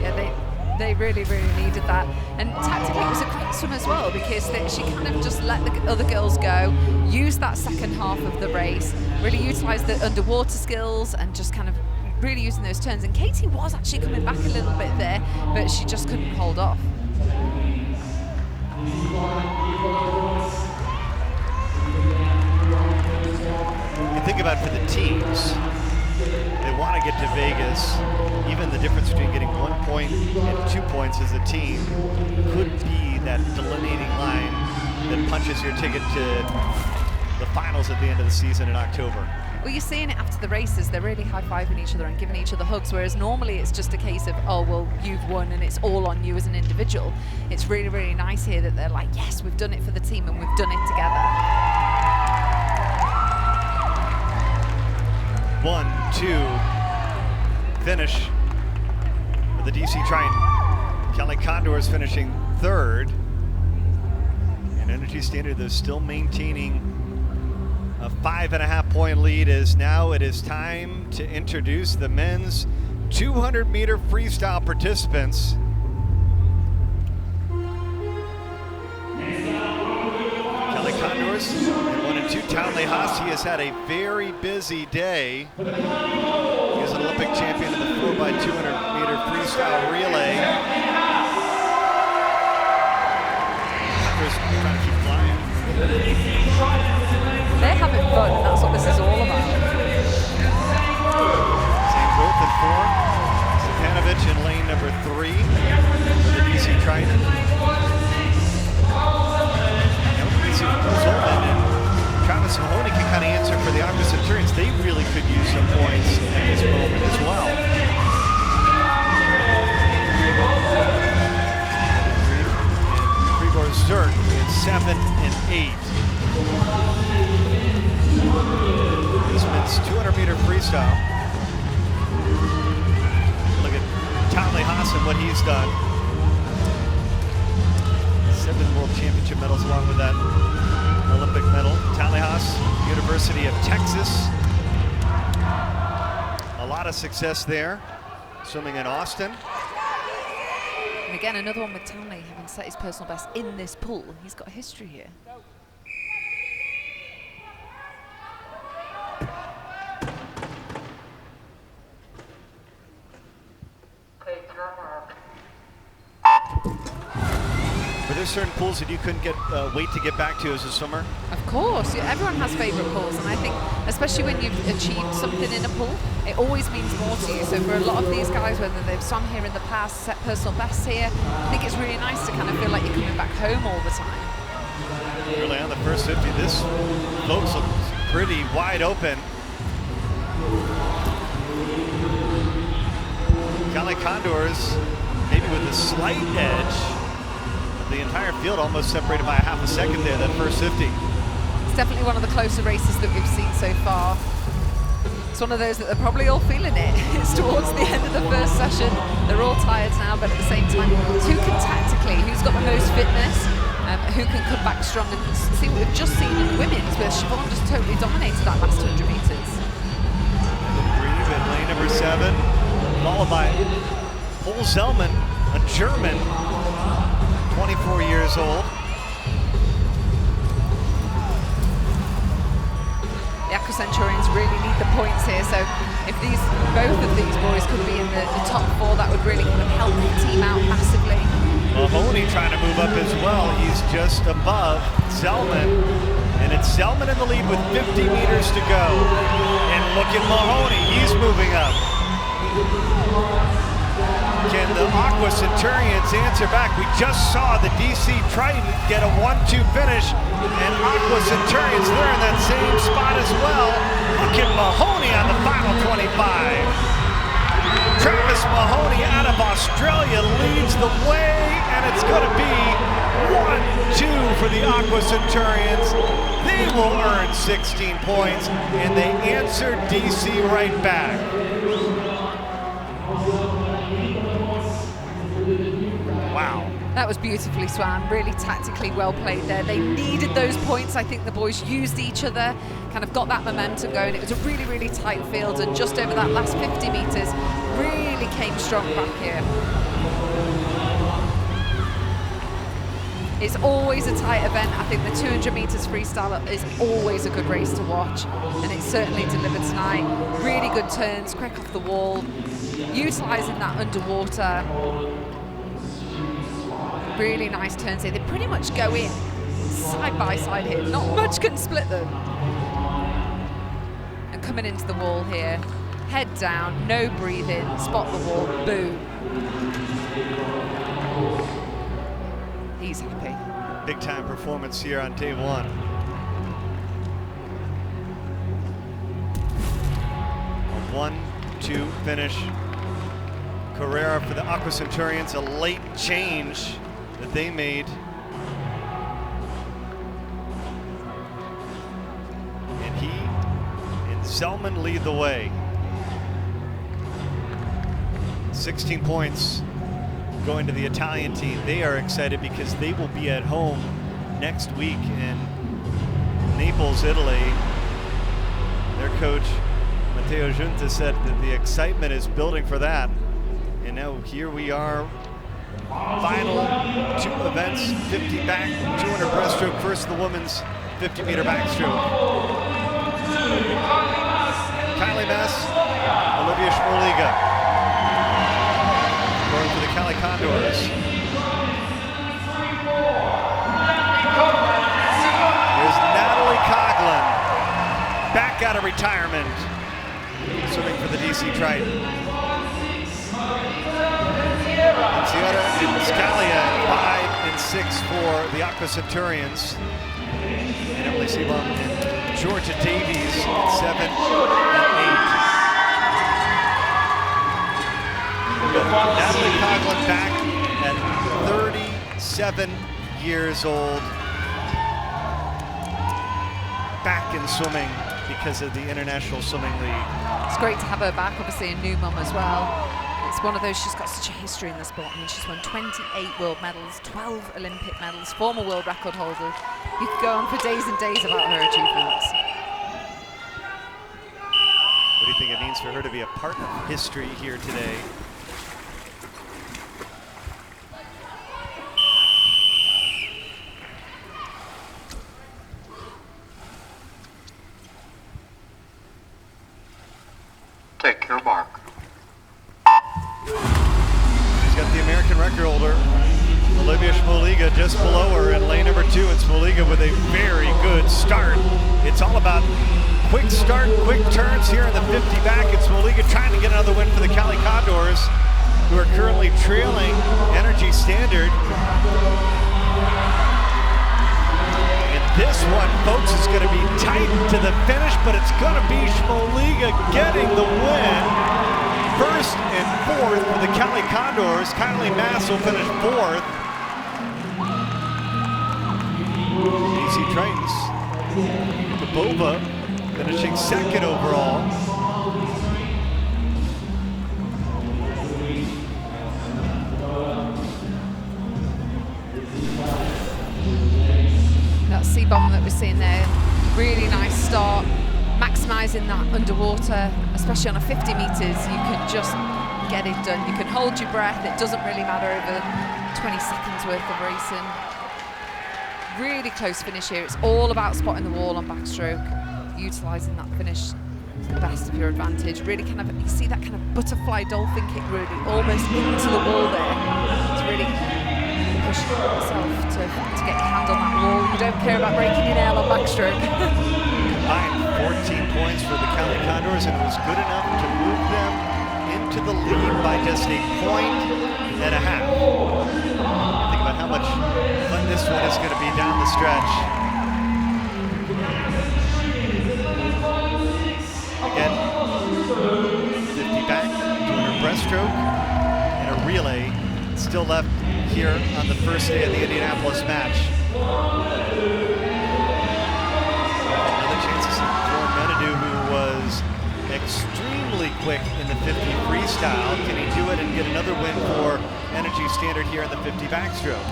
S2: Yeah, they really, really needed that. And tactically, it was a great swim as well, because she kind of just let the other girls go, used that second half of the race, really utilised the underwater skills and just kind of really using those turns. And Katie was actually coming back a little bit there, but she just couldn't hold off.
S1: You think about for the teams, they want to get to Vegas. Even the difference between getting 1 point and 2 points as a team could be that delineating line that punches your ticket to the finals at the end of the season in October.
S2: Well, you're seeing it after the races. They're really high-fiving each other and giving each other hugs, whereas normally it's just a case of, oh, well, you've won and it's all on you as an individual. It's really, really nice here that they're like, yes, we've done it for the team and we've done it together.
S1: 1, 2, finish for the DC Triton. Kelly Condor is finishing 3rd. And Energy Standard, though, still maintaining a 5.5 point lead. As now it is time to introduce the men's 200-meter freestyle participants. Haas, he has had a very busy day. He's an Olympic champion in the 4x200-meter freestyle relay. Just trying to keep flying.
S2: They're having fun, and that's what this is all about.
S1: Same growth in form. Stepanovic in lane number 3 for the DC Triton. Zolman and Travis Mahoney can kind of answer for the Aqua Centurions. They really could use some points at this moment as well. Grigor Zerk in 7 and 8. This men's 200-meter freestyle. Look at Tomley Haas and what he's done. 7 World Championship medals along with that Olympic medal. Tomley Haas, University of Texas. A lot of success there. Swimming in Austin.
S2: And again, another one with Townley having set his personal best in this pool. He's got a history here.
S1: Were there certain pools that you couldn't wait to get back to as a swimmer?
S2: Of course, everyone has favourite pools, and I think especially when you've achieved something in a pool, it always means more to you. So for a lot of these guys, whether they've swum here in the past, set personal bests here, I think it's really nice to kind of feel like you're coming back home all the time.
S1: Really on the first 50, this looks pretty wide open. Cali Condors, maybe with a slight edge. The entire field almost separated by a half a second there, that first 50.
S2: It's definitely one of the closer races that we've seen so far. It's one of those that they're probably all feeling it. It's towards the end of the first session. They're all tired now, but at the same time, who can tactically, who's got the most fitness, who can come back strong, and see what we've just seen in the women's, where Siobhan just totally dominated that last 100 meters.
S1: Breathe in lane number 7, followed by Paul Zellman, a German, 24 years old.
S2: The Aqua Centurions really need the points here, so if both of these boys could be in the top 4, that would really kind of help the team out massively.
S1: Mahoney trying to move up as well. He's just above Zellman, and it's Zellman in the lead with 50 meters to go. And look at Mahoney, he's moving up. Can the Aqua Centurions answer back? We just saw the DC Triton get a 1-2 finish, and Aqua Centurions, they're in that same spot as well. Look at Mahoney on the final 25. Travis Mahoney out of Australia leads the way, and it's going to be 1-2 for the Aqua Centurions. They will earn 16 points, and they answer DC right back. Wow.
S2: That was beautifully swam, really tactically well played there. They needed those points. I think the boys used each other, kind of got that momentum going. It was a really, really tight field, and just over that last 50 meters, really came strong back here. It's always a tight event. I think the 200 meters freestyle is always a good race to watch, and it certainly delivered tonight. Really good turns, quick off the wall, utilising that underwater. Really nice turns here. They pretty much go in side by side here. Not much can split them. And coming into the wall here, head down, no breathing, spot the wall, boom. He's happy.
S1: Big time performance here on day 1. A 1-2 finish. Carrera for the Aqua Centurions, a late change that they made. And he and Zellman lead the way. 16 points going to the Italian team. They are excited because they will be at home next week in Naples, Italy. Their coach, Matteo Giunta, said that the excitement is building for that. And now here we are, final 2 events, 50 back, 200 breaststroke, first the women's 50-meter backstroke. Kylie Mass, Olivia Schmoliga. Going for the Cali Condors. Here's Natalie Coughlin, back out of retirement, swimming for the DC Triton. Ciara and Scalia 5 and 6 for the Aqua Centurions. And Emily Seabaum and Georgia Davies at 7 and 8. Natalie Coughlin back at 37 years old. Back in swimming because of the International Swimming League.
S2: It's great to have her back, obviously a new mum as well. It's one of those, she's got such a history in the sport. I mean, she's won 28 world medals, 12 Olympic medals, former world record holder. You could go on for days and days about her achievements.
S1: What do you think it means for her to be a part of history here today?
S4: Take your mark.
S1: She's got the American record holder, Olivia Schmoliga, just below her in lane number 2, and Schmoliga with a very good start. It's all about quick start, quick turns here in the 50 back, and Schmoliga trying to get another win for the Cali Condors, who are currently trailing Energy Standard. And this one, folks, is going to be tight to the finish, but it's going to be Schmoliga getting the win. First and fourth for the Cali Condors. Kylie Mass will finish 4th. DC Tritons. Dabova finishing 2nd overall.
S2: That C-bomb that we're seeing there, really nice start. Maximising that underwater, especially on a 50 metres, you can just get it done. You can hold your breath, it doesn't really matter over 20 seconds worth of racing. Really close finish here. It's all about spotting the wall on backstroke, utilising that finish to the best of your advantage. Really kind of, you see that kind of butterfly dolphin kick really almost into the wall there. It's really push yourself to get your hand on that wall. You don't care about breaking your nail on backstroke.
S1: 14 points for the Cali Condors, and it was good enough to move them into the lead by just a point and a half. Think about how much fun this one is going to be down the stretch. Again, 50 back, doing her breaststroke, and a relay still left here on the first day of the Indianapolis match. Who was extremely quick in the 50 freestyle. Can he do it and get another win for Energy Standard here in the 50 backstroke?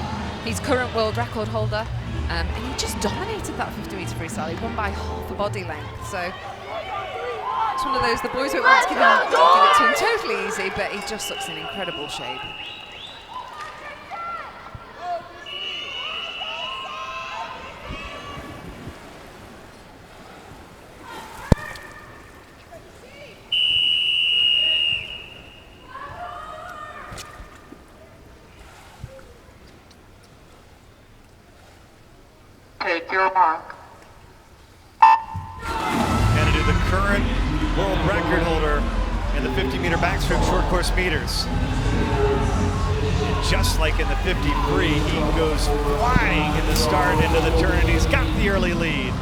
S2: He's current world record holder, and he just dominated that 50 metre freestyle. He won by half a body length. So it's one of those, the boys won't want to give it to him totally easy, but he just looks in incredible shape.
S4: Take your mark.
S1: Kennedy, the current world record holder in the 50-meter backstroke short course meters. And just like in the 50 free, he goes flying in the start into the turn, and he's got the early lead.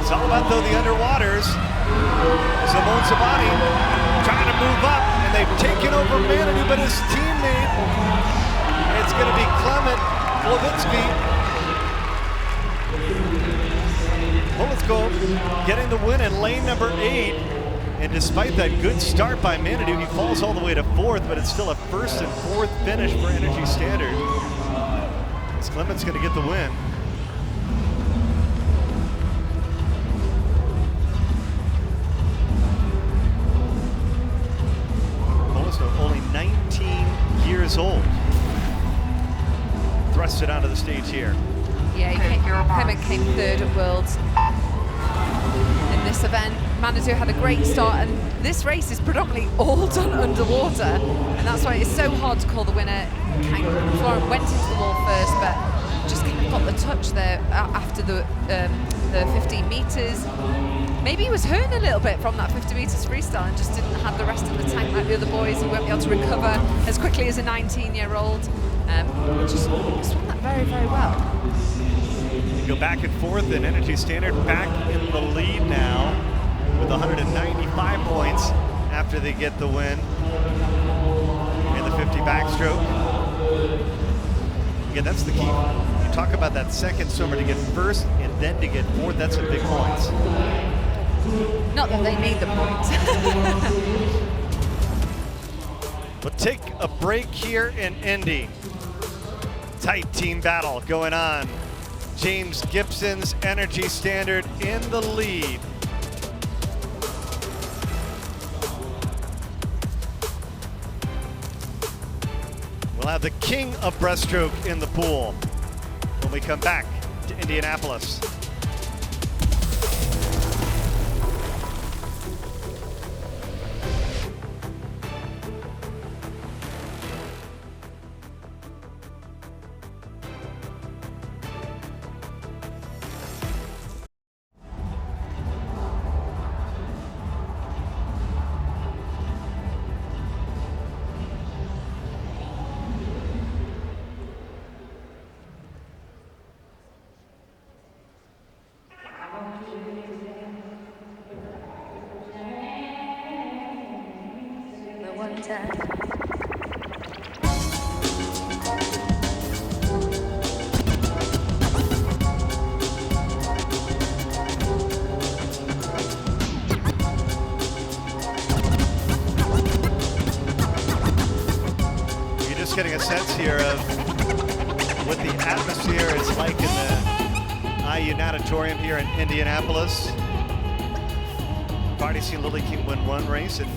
S1: It's all about, though, the underwaters. Simone Sabani trying to move up, and they've taken over Manitou, but his teammate, it's going to be Clement Levitsky. Politko getting the win in lane number 8. And despite that good start by Manitou, he falls all the way to 4th, but it's still a 1st and 4th finish for Energy Standard. As Clement's going to get the win. Politko, only 19 years old. Thrust it onto the stage here.
S2: Yeah, Clement came 3rd at Worlds. in this event. Manadou had a great start, and this race is predominantly all done underwater, and that's why it's so hard to call the winner. Florent went into the wall first, but just kind of got the touch there after the 15 meters. Maybe he was hurting a little bit from that 50 meters freestyle and just didn't have the rest of the tank like the other boys. He won't be able to recover as quickly as a 19-year-old. Just swam that very, very well.
S1: You go back and forth, and Energy Standard back in the lead now with 195 points after they get the win in the 50 backstroke. Again, that's the key. You talk about that second swimmer to get first and then to get fourth. That's some big points.
S2: Not that they need the points.
S1: We'll take a break here in Indy. Tight team battle going on. James Gibson's Energy Standard in the lead. We'll have the king of breaststroke in the pool when we come back to Indianapolis. You're just getting a sense here of what the atmosphere is like in the IU Natatorium here in Indianapolis. We've already seen Lily King win one race, and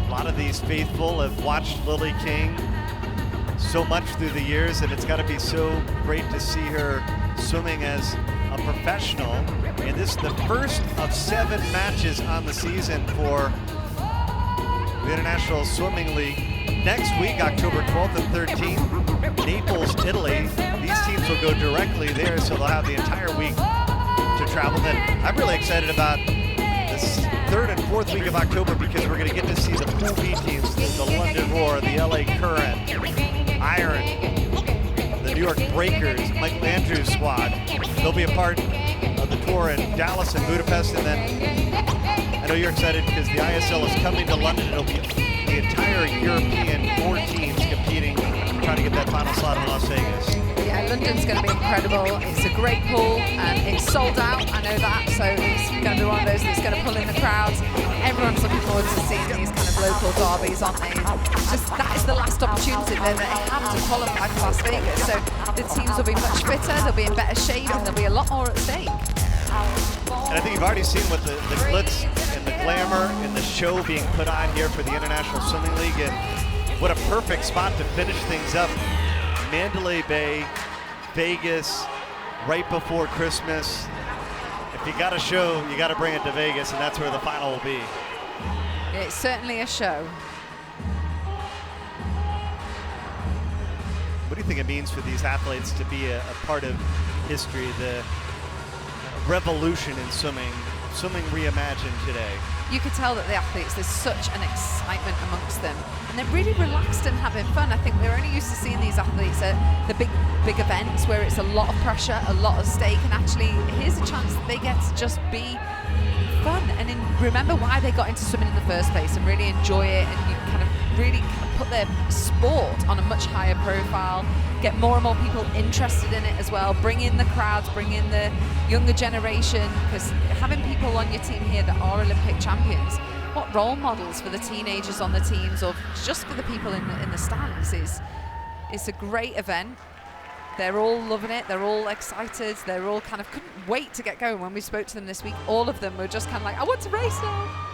S1: a lot of these faithful have watched Lily King so much through the years, and it's got to be so great to see her swimming as a professional. And this is the first of 7 matches on the season for the International Swimming League. Next week, October 12th and 13th, Naples, Italy. These teams will go directly there, so they'll have the entire week to travel. Then I'm really excited about this 3rd and 4th week of October because we're going to get to see the Pool B teams, the London Roar, the LA Current, Iron, the New York Breakers, Michael Andrews' squad. They'll be a part of the tour in Dallas and Budapest, and then I know you're excited because the ISL is coming to London. It'll be the entire European 4 teams competing, trying to get that final slot in Las Vegas.
S2: Yeah, London's going to be incredible. It's a great pool. It's sold out, I know that, so it's going to be one of those that's going to pull in the crowds. Everyone's looking forward to seeing these kind of local derbies, aren't they? Just that is the last opportunity that they have to qualify for Las Vegas. So the teams will be much fitter, they'll be in better shape, and there'll be a lot more at stake.
S1: And I think you've already seen what the glitz and the glamour and the show being put on here for the International Swimming League, and what a perfect spot to finish things up. Mandalay Bay, Vegas, right before Christmas. If you got a show, you got to bring it to Vegas, and that's where the final will be.
S2: It's certainly a show.
S1: What do you think it means for these athletes to be a part of history, the revolution in swimming reimagined today?
S2: You could tell that the athletes, there's such an excitement amongst them, and they're really relaxed and having fun. I think we're only used to seeing these athletes at the big events where it's a lot of pressure, a lot of stake, and actually here's a chance that they get to just be fun and remember why they got into swimming in the first place and really enjoy it, and you kind of really put their sport on a much higher profile, get more and more people interested in it as well, bring in the crowds, bring in the younger generation, because having people on your team here that are Olympic champions, what role models for the teenagers on the teams or just for the people in the stands is a great event. They're all loving it, they're all excited, they're all kind of couldn't wait to get going. When we spoke to them this week, all of them were just kind of like, I want to race now.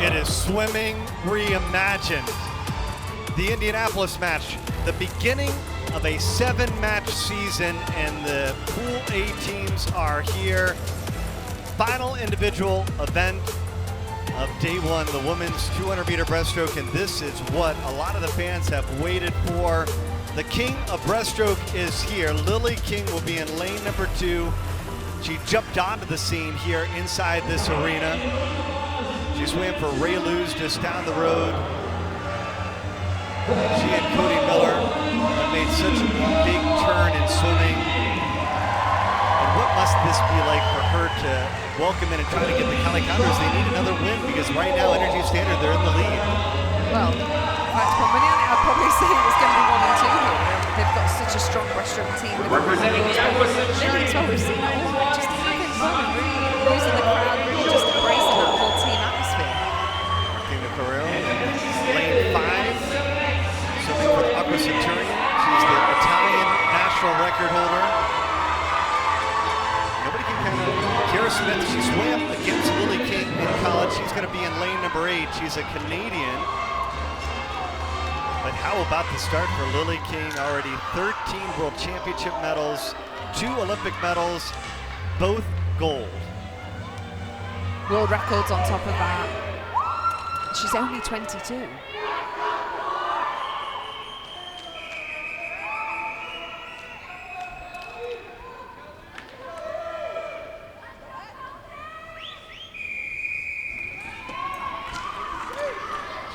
S1: It Swimming reimagined. The Indianapolis match, the beginning of a 7-match season, and the Pool A teams are here. Final individual event of day one, the women's 200-meter breaststroke, and this is what a lot of the fans have waited for. The king of breaststroke is here. Lily King will be in lane number 2. She jumped onto the scene here inside this arena. She swam for Ray Luz just down the road. She and Cody Miller have made such a big turn in swimming. And what must this be like for her to welcome in and try to get the Cali Condors? They need another win because right now, Energy Standard, they're in the lead.
S2: Well, in fact, for many, I'd probably say it's going to be 1 and 2 here. They've got such a strong breaststroke team.
S5: Representing Indianapolis,
S2: Lily as well, we've seen that all, just having fun, really losing the crowd, really just embracing that whole team atmosphere.
S1: Martina Carrero, lane 5. Swimming for the Aqua Centurion. She's the Italian national record holder. Nobody can kind of... Kara Smith, she swam against Lily King in college. She's going to be in lane number 8. She's a Canadian. But how about the start for Lily King? Already 13 World Championship medals, 2 Olympic medals, both gold.
S2: World records on top of that. She's only 22.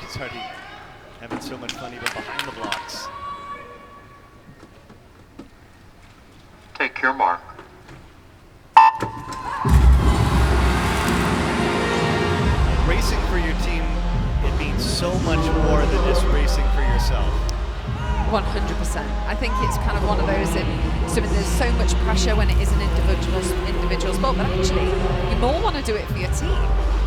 S1: She's already having so much fun even behind the blocks.
S4: Take your mark.
S1: Racing for your team, it means so much more than just racing for yourself.
S2: 100%. I think it's kind of one of those in swimming, there's so much pressure when it is an individual sport, but actually you more want to do it for your team.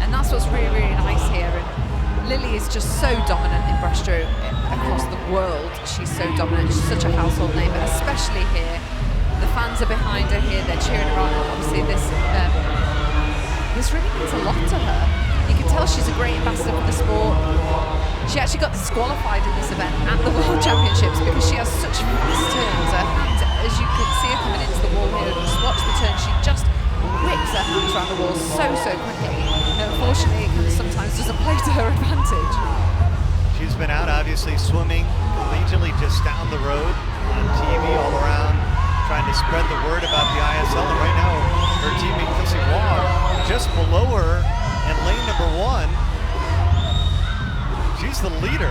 S2: And that's what's really, really nice here. And Lily is just so dominant in breaststroke across the world. She's so dominant, she's such a household name, but especially here, the fans are behind her here, they're cheering her on, and obviously this really means a lot to her. You can tell she's a great ambassador for the sport. She actually got disqualified in this event at the World Championships because she has such fast turns. Her hand, as you can see her coming into the wall here, just watch the turn, she just whips her hands around the wall so quickly. And unfortunately, it kind of sometimes doesn't play to her advantage.
S1: She's been out, obviously, swimming collegiately just down the road on TV all around, trying to spread the word about the ISL. And right now, her teammate, Kelsey Waugh, just below her in lane number 1. She's the leader.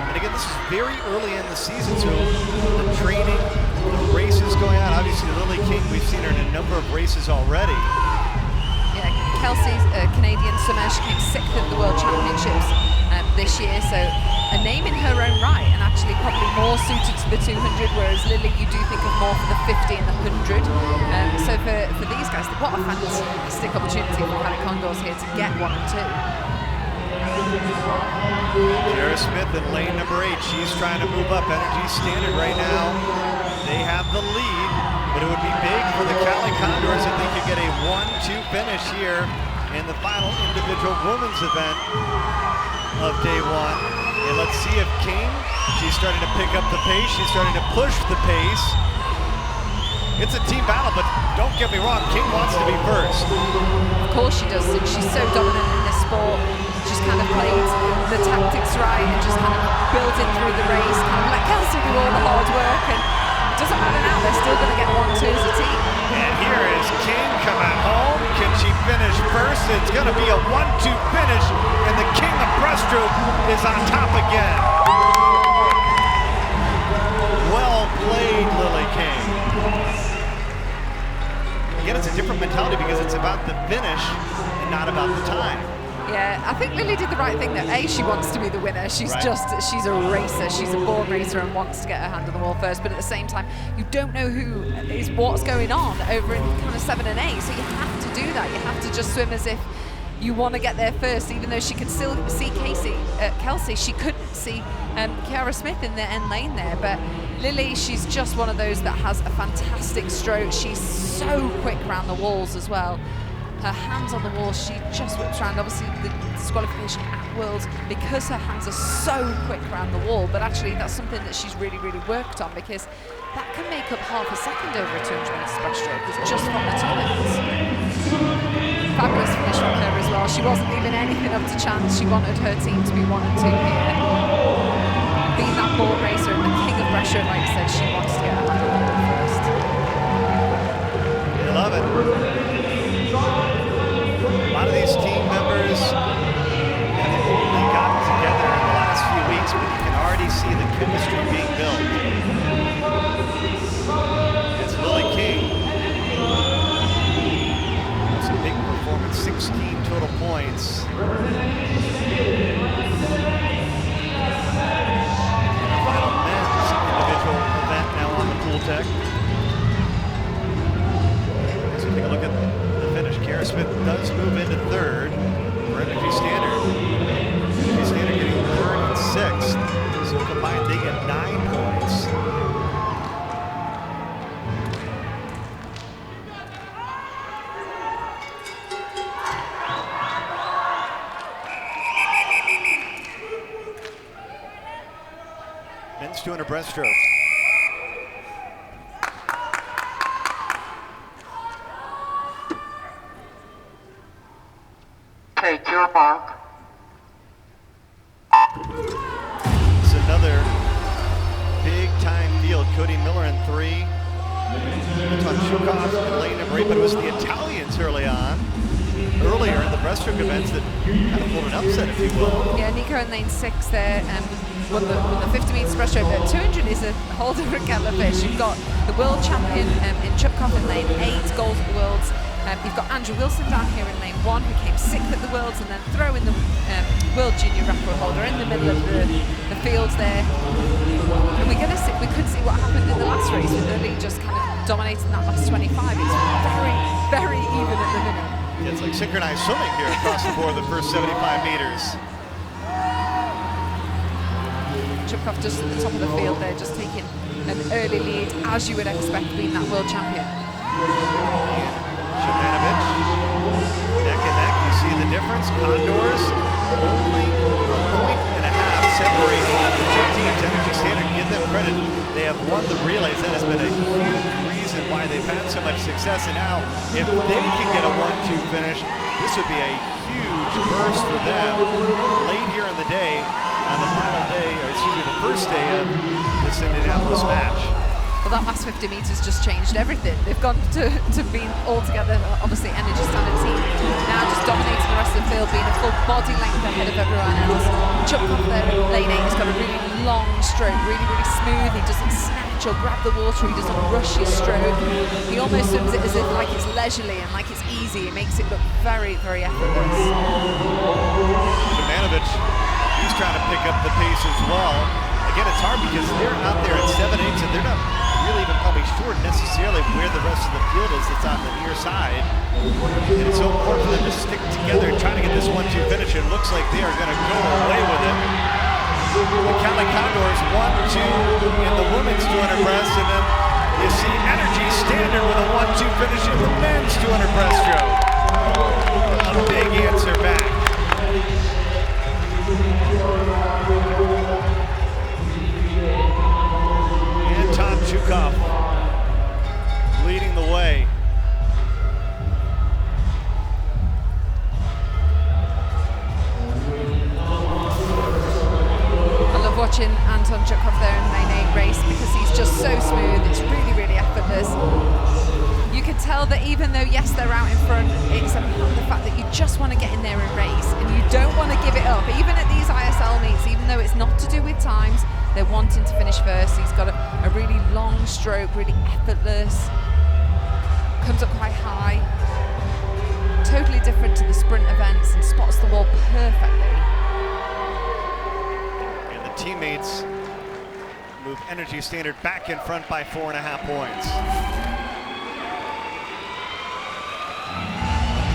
S1: And again, this is very early in the season, so the training, the races going on. Obviously, Lily King, we've seen her in a number of races already.
S2: Yeah, Kelsey's a Canadian swimmer. She came 6th at the World Championships this year, so a name in her own right, and actually probably more suited to the 200, whereas Lily, you do think of more for the 50 and the 100. So for these guys, what a fantastic opportunity for Cali Condors here to get 1 and 2.
S1: Kara Smith in lane number 8. She's trying to move up. Energy Standard right now. They have the lead, but it would be big for the Cali Condors if they could get a 1-2 finish here in the final individual women's event of day 1. And let's see if King, she's starting to pick up the pace. She's starting to push the pace. It's a team battle, but don't get me wrong, King wants to be first.
S2: Of course she does. She's so dominant in this sport. She's kind of played the tactics right and just kind of building through the race, kind of let Kelsey do all the hard work, and it doesn't matter now, they're still going to get 1-2 as a team.
S1: And here is King coming home. Can she finish first? It's going to be a 1-2 finish, and the king of breaststroke is on top again. Well played, Lily King. Again, it's a different mentality because it's about the finish and not about the time.
S2: Yeah, I think Lily did the right thing there. She wants to be the winner. She's she's a racer. She's a born racer and wants to get her hand on the wall first. But at the same time, you don't know what's going on over in kind of 7 and 8. So you have to do that. You have to just swim as if you want to get there first, even though she could still see Kelsey. She couldn't see Kara Smith in the end lane there. But Lily, she's just one of those that has a fantastic stroke. She's so quick around the walls as well. her hands on the wall, she just whips around. Obviously the disqualification at Worlds because her hands are so quick around the wall, but actually that's something that she's really worked on, because that can make up half a second over a 200 metres breaststroke. It's just from the top ends. Fabulous finish from her as well. She wasn't leaving anything up to chance. She wanted her team to be 1 and 2 here. Being that ball racer and the king of breaststroke, like I said, she wants to get a handle on it first.
S1: I love it. A lot of these team members have only gotten together in the last few weeks, but you can already see the chemistry being built. It's Lily King. That's a big performance, 16 total points. Final men's individual event now on the pool deck. So take a look at the finish. Kara Smith does move into third for Energy Standard. Energy Standard getting third and sixth. So combined they get 9 points. Men's 200 breaststroke.
S4: Take your mark.
S1: It's another big time field. Cody Miller in 3. Anton Chukov and Lane number 8, but it was the Italians early on, earlier in the breaststroke events that kind of pulled an upset, if you will.
S2: Yeah, Nico in lane 6 there, won the 50 metres breaststroke. But 200 is a whole different kettle of fish. You've got the world champion in Chukov in lane 8, gold at the Worlds. You've got Andrew Wilson down here in lane 1, who came 6th at the Worlds, and then throw in the World Junior record holder in the middle of the fields there. And we could see what happened in the last race with the lead just kind of dominating that last 25. It's very even at the minute.
S1: Yeah, it's like synchronized swimming here across the board the first 75 meters.
S2: Chukov just at the top of the field there, just taking an early lead, as you would expect, being that world champion.
S1: Shimanovic, neck and neck, you see the difference. Condors, only a point and a half separating the two teams. Energy Standard, give them credit. They have won the relays. That has been a huge reason why they've had so much success. And now, if they can get a 1-2 finish, this would be a huge burst for them late here in the day, on the final day, or excuse me, the first day of this Indianapolis match.
S2: Well, that last 50 metres just changed everything. They've gone to being all together, obviously Energy Standard team, now just dominating the rest of the field, being a full body length ahead of everyone else. Chukov there in lane 8 has got a really long stroke, really smooth. He doesn't snatch or grab the water, he doesn't rush his stroke. He almost swims it as if like it's leisurely and like it's easy. It makes it look very effortless.
S1: Shimanovic, he's trying to pick up the pace as well. Again, it's hard because they're out there at 7/8, and they're not really even probably sure necessarily where the rest of the field is that's on the near side. And it's so important for them to stick together and try to get this 1-2 finish. It looks like they are going to go away with it. The Cali Condors 1-2 in the women's 200 breast, and then you see Energy Standard with a 1-2 finish in the men's 200 breaststroke. A big answer back. Anton Chukov leading the way.
S2: I love watching Anton Chukov there in lane 8 race because he's just so smooth. It's really effortless. You can tell that even though, yes, they're out in front, it's about the fact that you just want to get in there and race, and you don't want to give it up. Even at these ISL meets, even though it's not to do with times, they're wanting to finish first. He's got a really long stroke, really effortless, comes up quite high. Totally different to the sprint events and spots the wall perfectly.
S1: And the teammates move Energy Standard back in front by 4.5 points.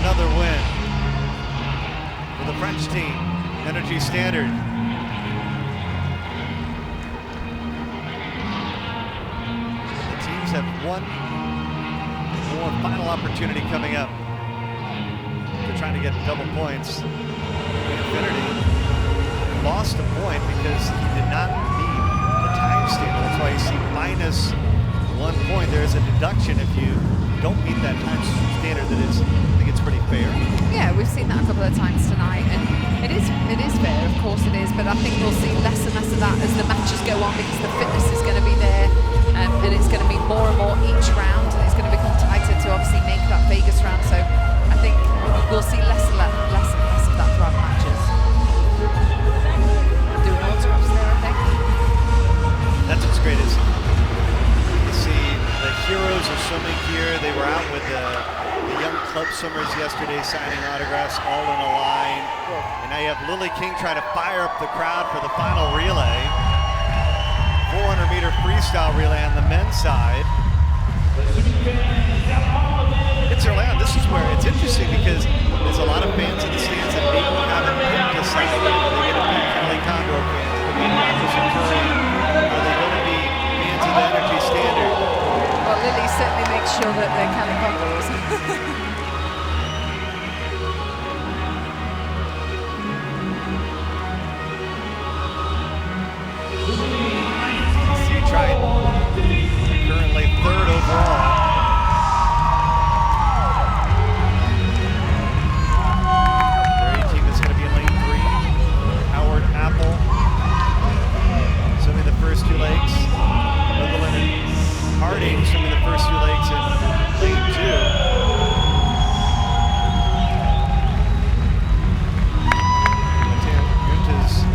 S1: Another win for the French team, Energy Standard. The teams have one more final opportunity coming up. trying to get double points. Infinity lost a point because he did not meet the time standard. That's why you see minus 1 point. There is a deduction if you don't meet that time standard. I think it's pretty fair.
S2: Yeah, we've seen that a couple of times tonight, and it is fair, of course it is, but I think we'll see less and less of that as the matches go on, because the fitness is going to be there, and it's going to be more and more each round, and it's going to become tighter to obviously make that Vegas round. So I think we'll see less and less of that throughout matches. Doing autographs there, I think.
S1: That's what's great is you see the heroes of swimming here. They were out with the young club swimmers yesterday signing autographs all in a line. And now you have Lily King trying to fire up the crowd for the final relay. 400-meter freestyle relay on the men's side. It's early on. This is where it's interesting because there's a lot of fans in the stands that maybe haven't decided if they're going to be Kelly Condor fans. Are they going to be fans of the Energy Standard?
S2: Well, Lily certainly makes sure that they're Kelly Condors.
S1: Tried currently 3rd overall. Their A team is going to be in lane 3. Howard Apple swimming the first 2 legs. Evelyn and Harding swimming the first 2 legs in lane 2. Gunta's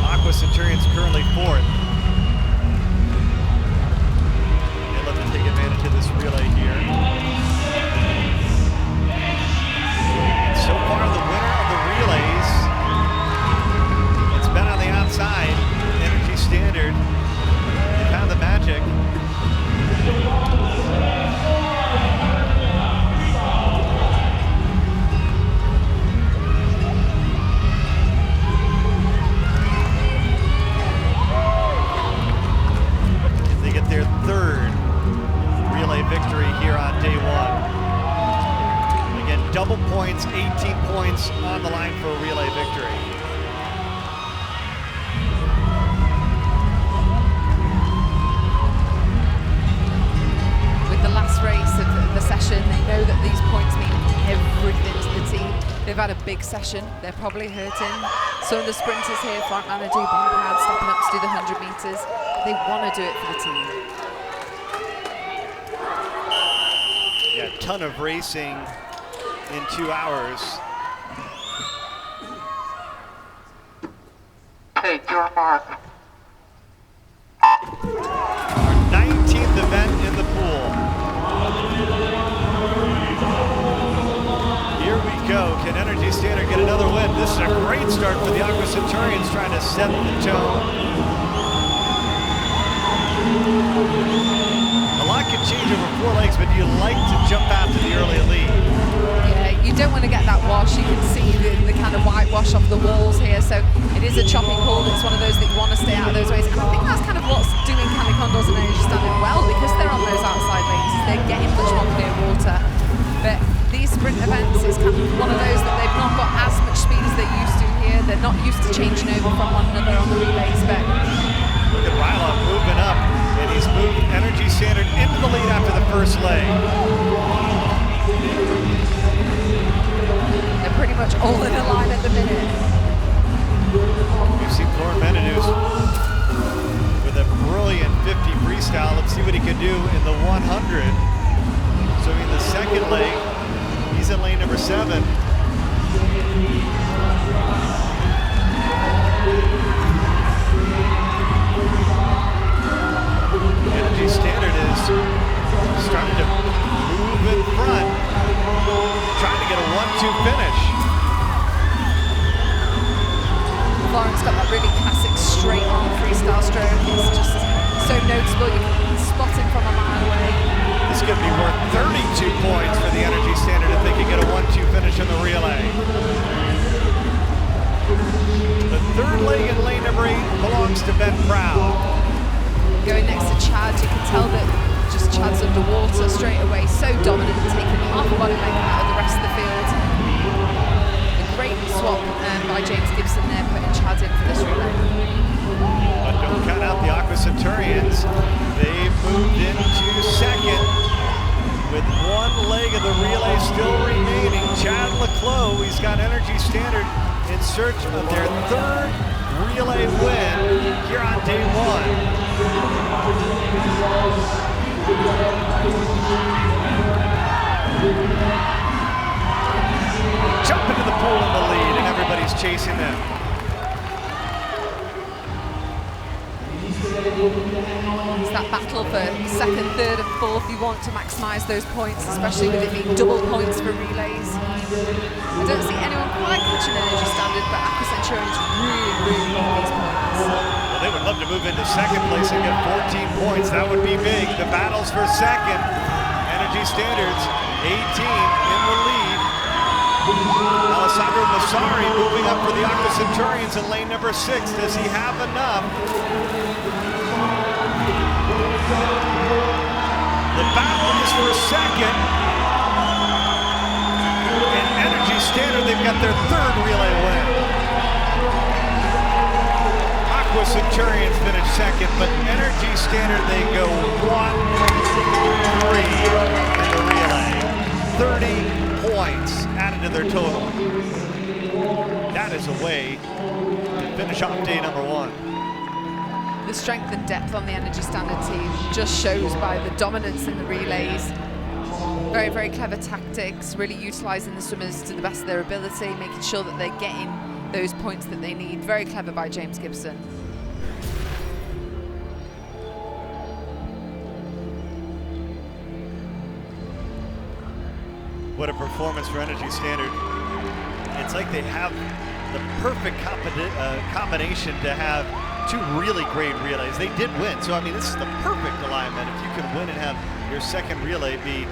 S1: Aqua Centurion's currently 4th. Take advantage of this relay here. And so far, the winner of the relays, it's been on the outside. Energy Standard, they found the magic. They get their 3rd relay victory here on day 1. Again, double points, 18 points on the line for a relay victory.
S2: With the last race of the session, they know that these points mean everything to the team. They've had a big session. They're probably hurting. Some of the sprinters here, frontman, do bump pads, stepping up to do the 100 meters. They want to do it for the team.
S1: Yeah, a ton of racing in 2 hours.
S4: Take your mark.
S1: Our 19th event in the pool. Here we go. Can Energy Standard get another win? This is a great start for the Aqua Centurions, trying to set the tone. A lot can change over 4 legs, but you like to jump out to the early lead.
S2: Yeah, you don't want to get that wash. You can see the kind of whitewash off the walls here, so it is a choppy pool. It's one of those that you want to stay out of those ways, and I think that's kind of what's doing Kelly Condors and Energy Standard well, because they're on those outside lanes. They're getting much more clear water. But these sprint events is kind of one of those that they've not got as much speed as they're used to here. They're not used to changing over from one another on the relays, but
S1: look at Ryla moving up, and he's moved Energy Standard into the lead after the first leg.
S2: they're pretty much all in a line at the minute.
S1: We've seen Lauren Menadus with a brilliant 50 freestyle. Let's see what he can do in the 100. So in the second leg, he's in lane number 7. Energy Standard is starting to move in front, trying to get a 1-2 finish.
S2: Lauren's got that really classic straight on freestyle stroke. It's just so noticeable. You can spot it from a mile away.
S1: This could be worth 32 points for the Energy Standard if they can get a 1-2 finish in the relay. The third leg in lane number 8 belongs to Ben Proud.
S2: Going next to Chad, you can tell that just Chad's underwater straight away, so dominant, taking half a body length out of the rest of the field.
S1: one leg of the relay still remaining. Chad Leclos, he's got Energy Standard in search of their third relay win here on day one. Jump into the pool in the lead, and everybody's chasing them.
S2: It's that battle for second, third, and fourth. You want to maximise those points, especially with it being double points for relays. I don't see anyone quite catching Energy Standard, but Aqua Centurion's really need these points.
S1: Well, they would love to move into second place and get 14 points. That would be big. The battles for second. Energy Standards, 18 in the lead. Alessandro Massari moving up for the Aqua Centurions in lane number 6. Does he have enough? The battle is for second. In Energy Standard, they've got their third relay win. Aqua Centurions finish second, but Energy Standard, they go 1-3 in the relay. 30 points added to their total. That is a way to finish off day number 1.
S2: The strength and depth on the Energy Standard team just shows by the dominance in the relays. Very, very clever tactics, really utilising the swimmers to the best of their ability, making sure that they're getting those points that they need. Very clever by James Gibson.
S1: What a performance for Energy Standard. It's like they have the perfect combination to have 2 really great relays. They did win, so I mean, this is the perfect alignment. If you can win and have your second relay be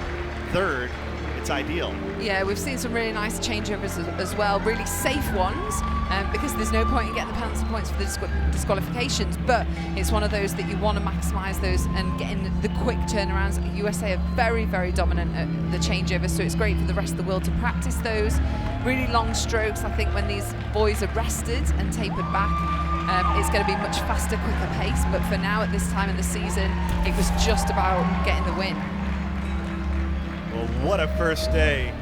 S1: third, it's ideal.
S2: Yeah, we've seen some really nice changeovers as well, really safe ones, because there's no point in getting the penalty points for the disqualifications, but it's one of those that you want to maximise those and getting the quick turnarounds. USA are very, very dominant at the changeovers, so it's great for the rest of the world to practice those. Really long strokes. I think when these boys are rested and tapered back, it's going to be much faster, quicker pace, but for now, at this time in the season, it was just about getting the win.
S1: Well, what a first day.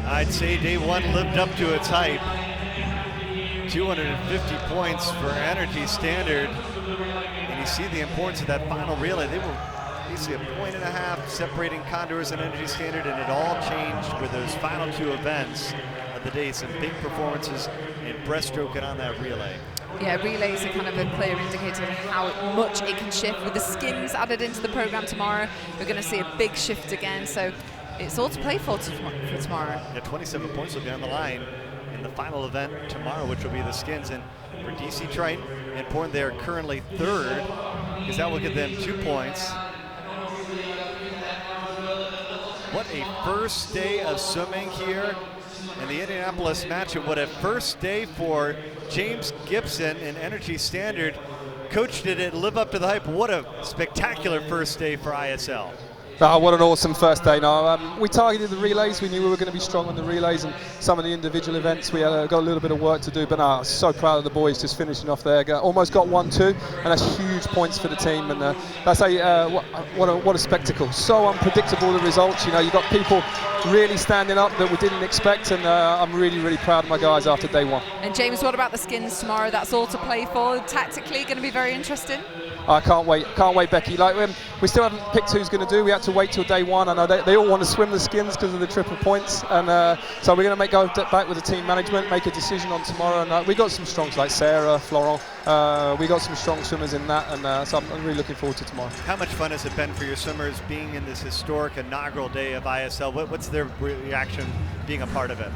S1: I'd say day 1 lived up to its hype. 250 points for Energy Standard. And you see the importance of that final relay. They were basically a 1.5 separating Condors and Energy Standard, and it all changed with those final 2 events of the day. Some big performances in breaststroke and on that relay.
S2: Yeah, relays are kind of a clear indicator of how much it can shift. With the skins added into the program tomorrow, we're going to see a big shift again. So it's all to play for tomorrow.
S1: Yeah, 27 points will be on the line in the final event tomorrow, which will be the skins. And for DC Triton, important they are currently third, because that will give them 2 points. What a first day of swimming here in the Indianapolis matchup. What a first day for James Gibson in Energy Standard. Coach, did it live up to the hype? What a spectacular first day for ISL.
S10: Oh, what an awesome first day. No, we targeted the relays. We knew we were going to be strong on the relays, and some of the individual events we got a little bit of work to do, but no, so proud of the boys just finishing off there. Almost got 1-2, and that's huge points for the team. And that's what a spectacle. So unpredictable, the results. You know, you got people really standing up that we didn't expect, and I'm really, really proud of my guys after day 1.
S2: And James, what about the skins tomorrow? That's all to play for. Tactically, going to be very interesting.
S10: I can't wait, Becky. Like, we still haven't picked who's going to do. We had to wait till day 1. I know they all want to swim the skins because of the triple points, and so we're going to go back with the team management, make a decision on tomorrow. And we got some strongs like Sarah, Florent. We got some strong swimmers in that, and so I'm really looking forward to tomorrow.
S1: How much fun has it been for your swimmers being in this historic inaugural day of ISL? What's their reaction being a part of it?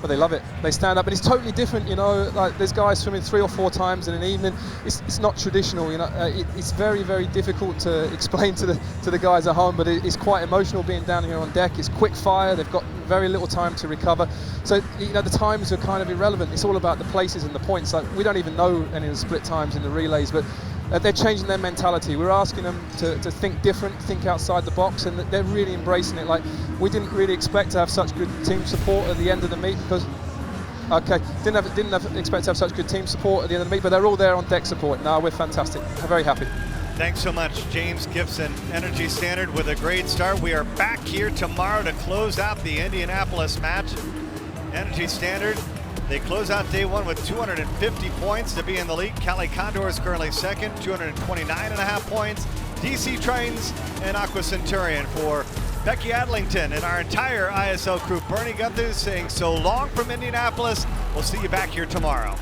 S10: Well, they love it. They stand up, and it's totally different, you know. Like, there's guys swimming 3 or 4 times in an evening. It's not traditional, you know. It's very, very difficult to explain to the guys at home, but it's quite emotional being down here on deck. It's quick fire. They've got very little time to recover. So, you know, the times are kind of irrelevant. It's all about the places and the points. Like, we don't even know any of the split times in the relays, but they're changing their mentality. We're asking them to think different, think outside the box, and they're really embracing it. Like, we didn't really expect to have such good team support at the end of the meet because, didn't expect to have such good team support at the end of the meet, but they're all there on deck support. Now we're fantastic. I'm very happy.
S1: Thanks so much, James Gibson. Energy Standard with a great start. We are back here tomorrow to close out the Indianapolis match. Energy Standard, they close out day one with 250 points to be in the lead. Cali Condor is currently second, 229.5 points. DC Trains and Aqua Centurion. For Becky Adlington and our entire ISL crew, Bernie Gunther saying so long from Indianapolis. We'll see you back here tomorrow.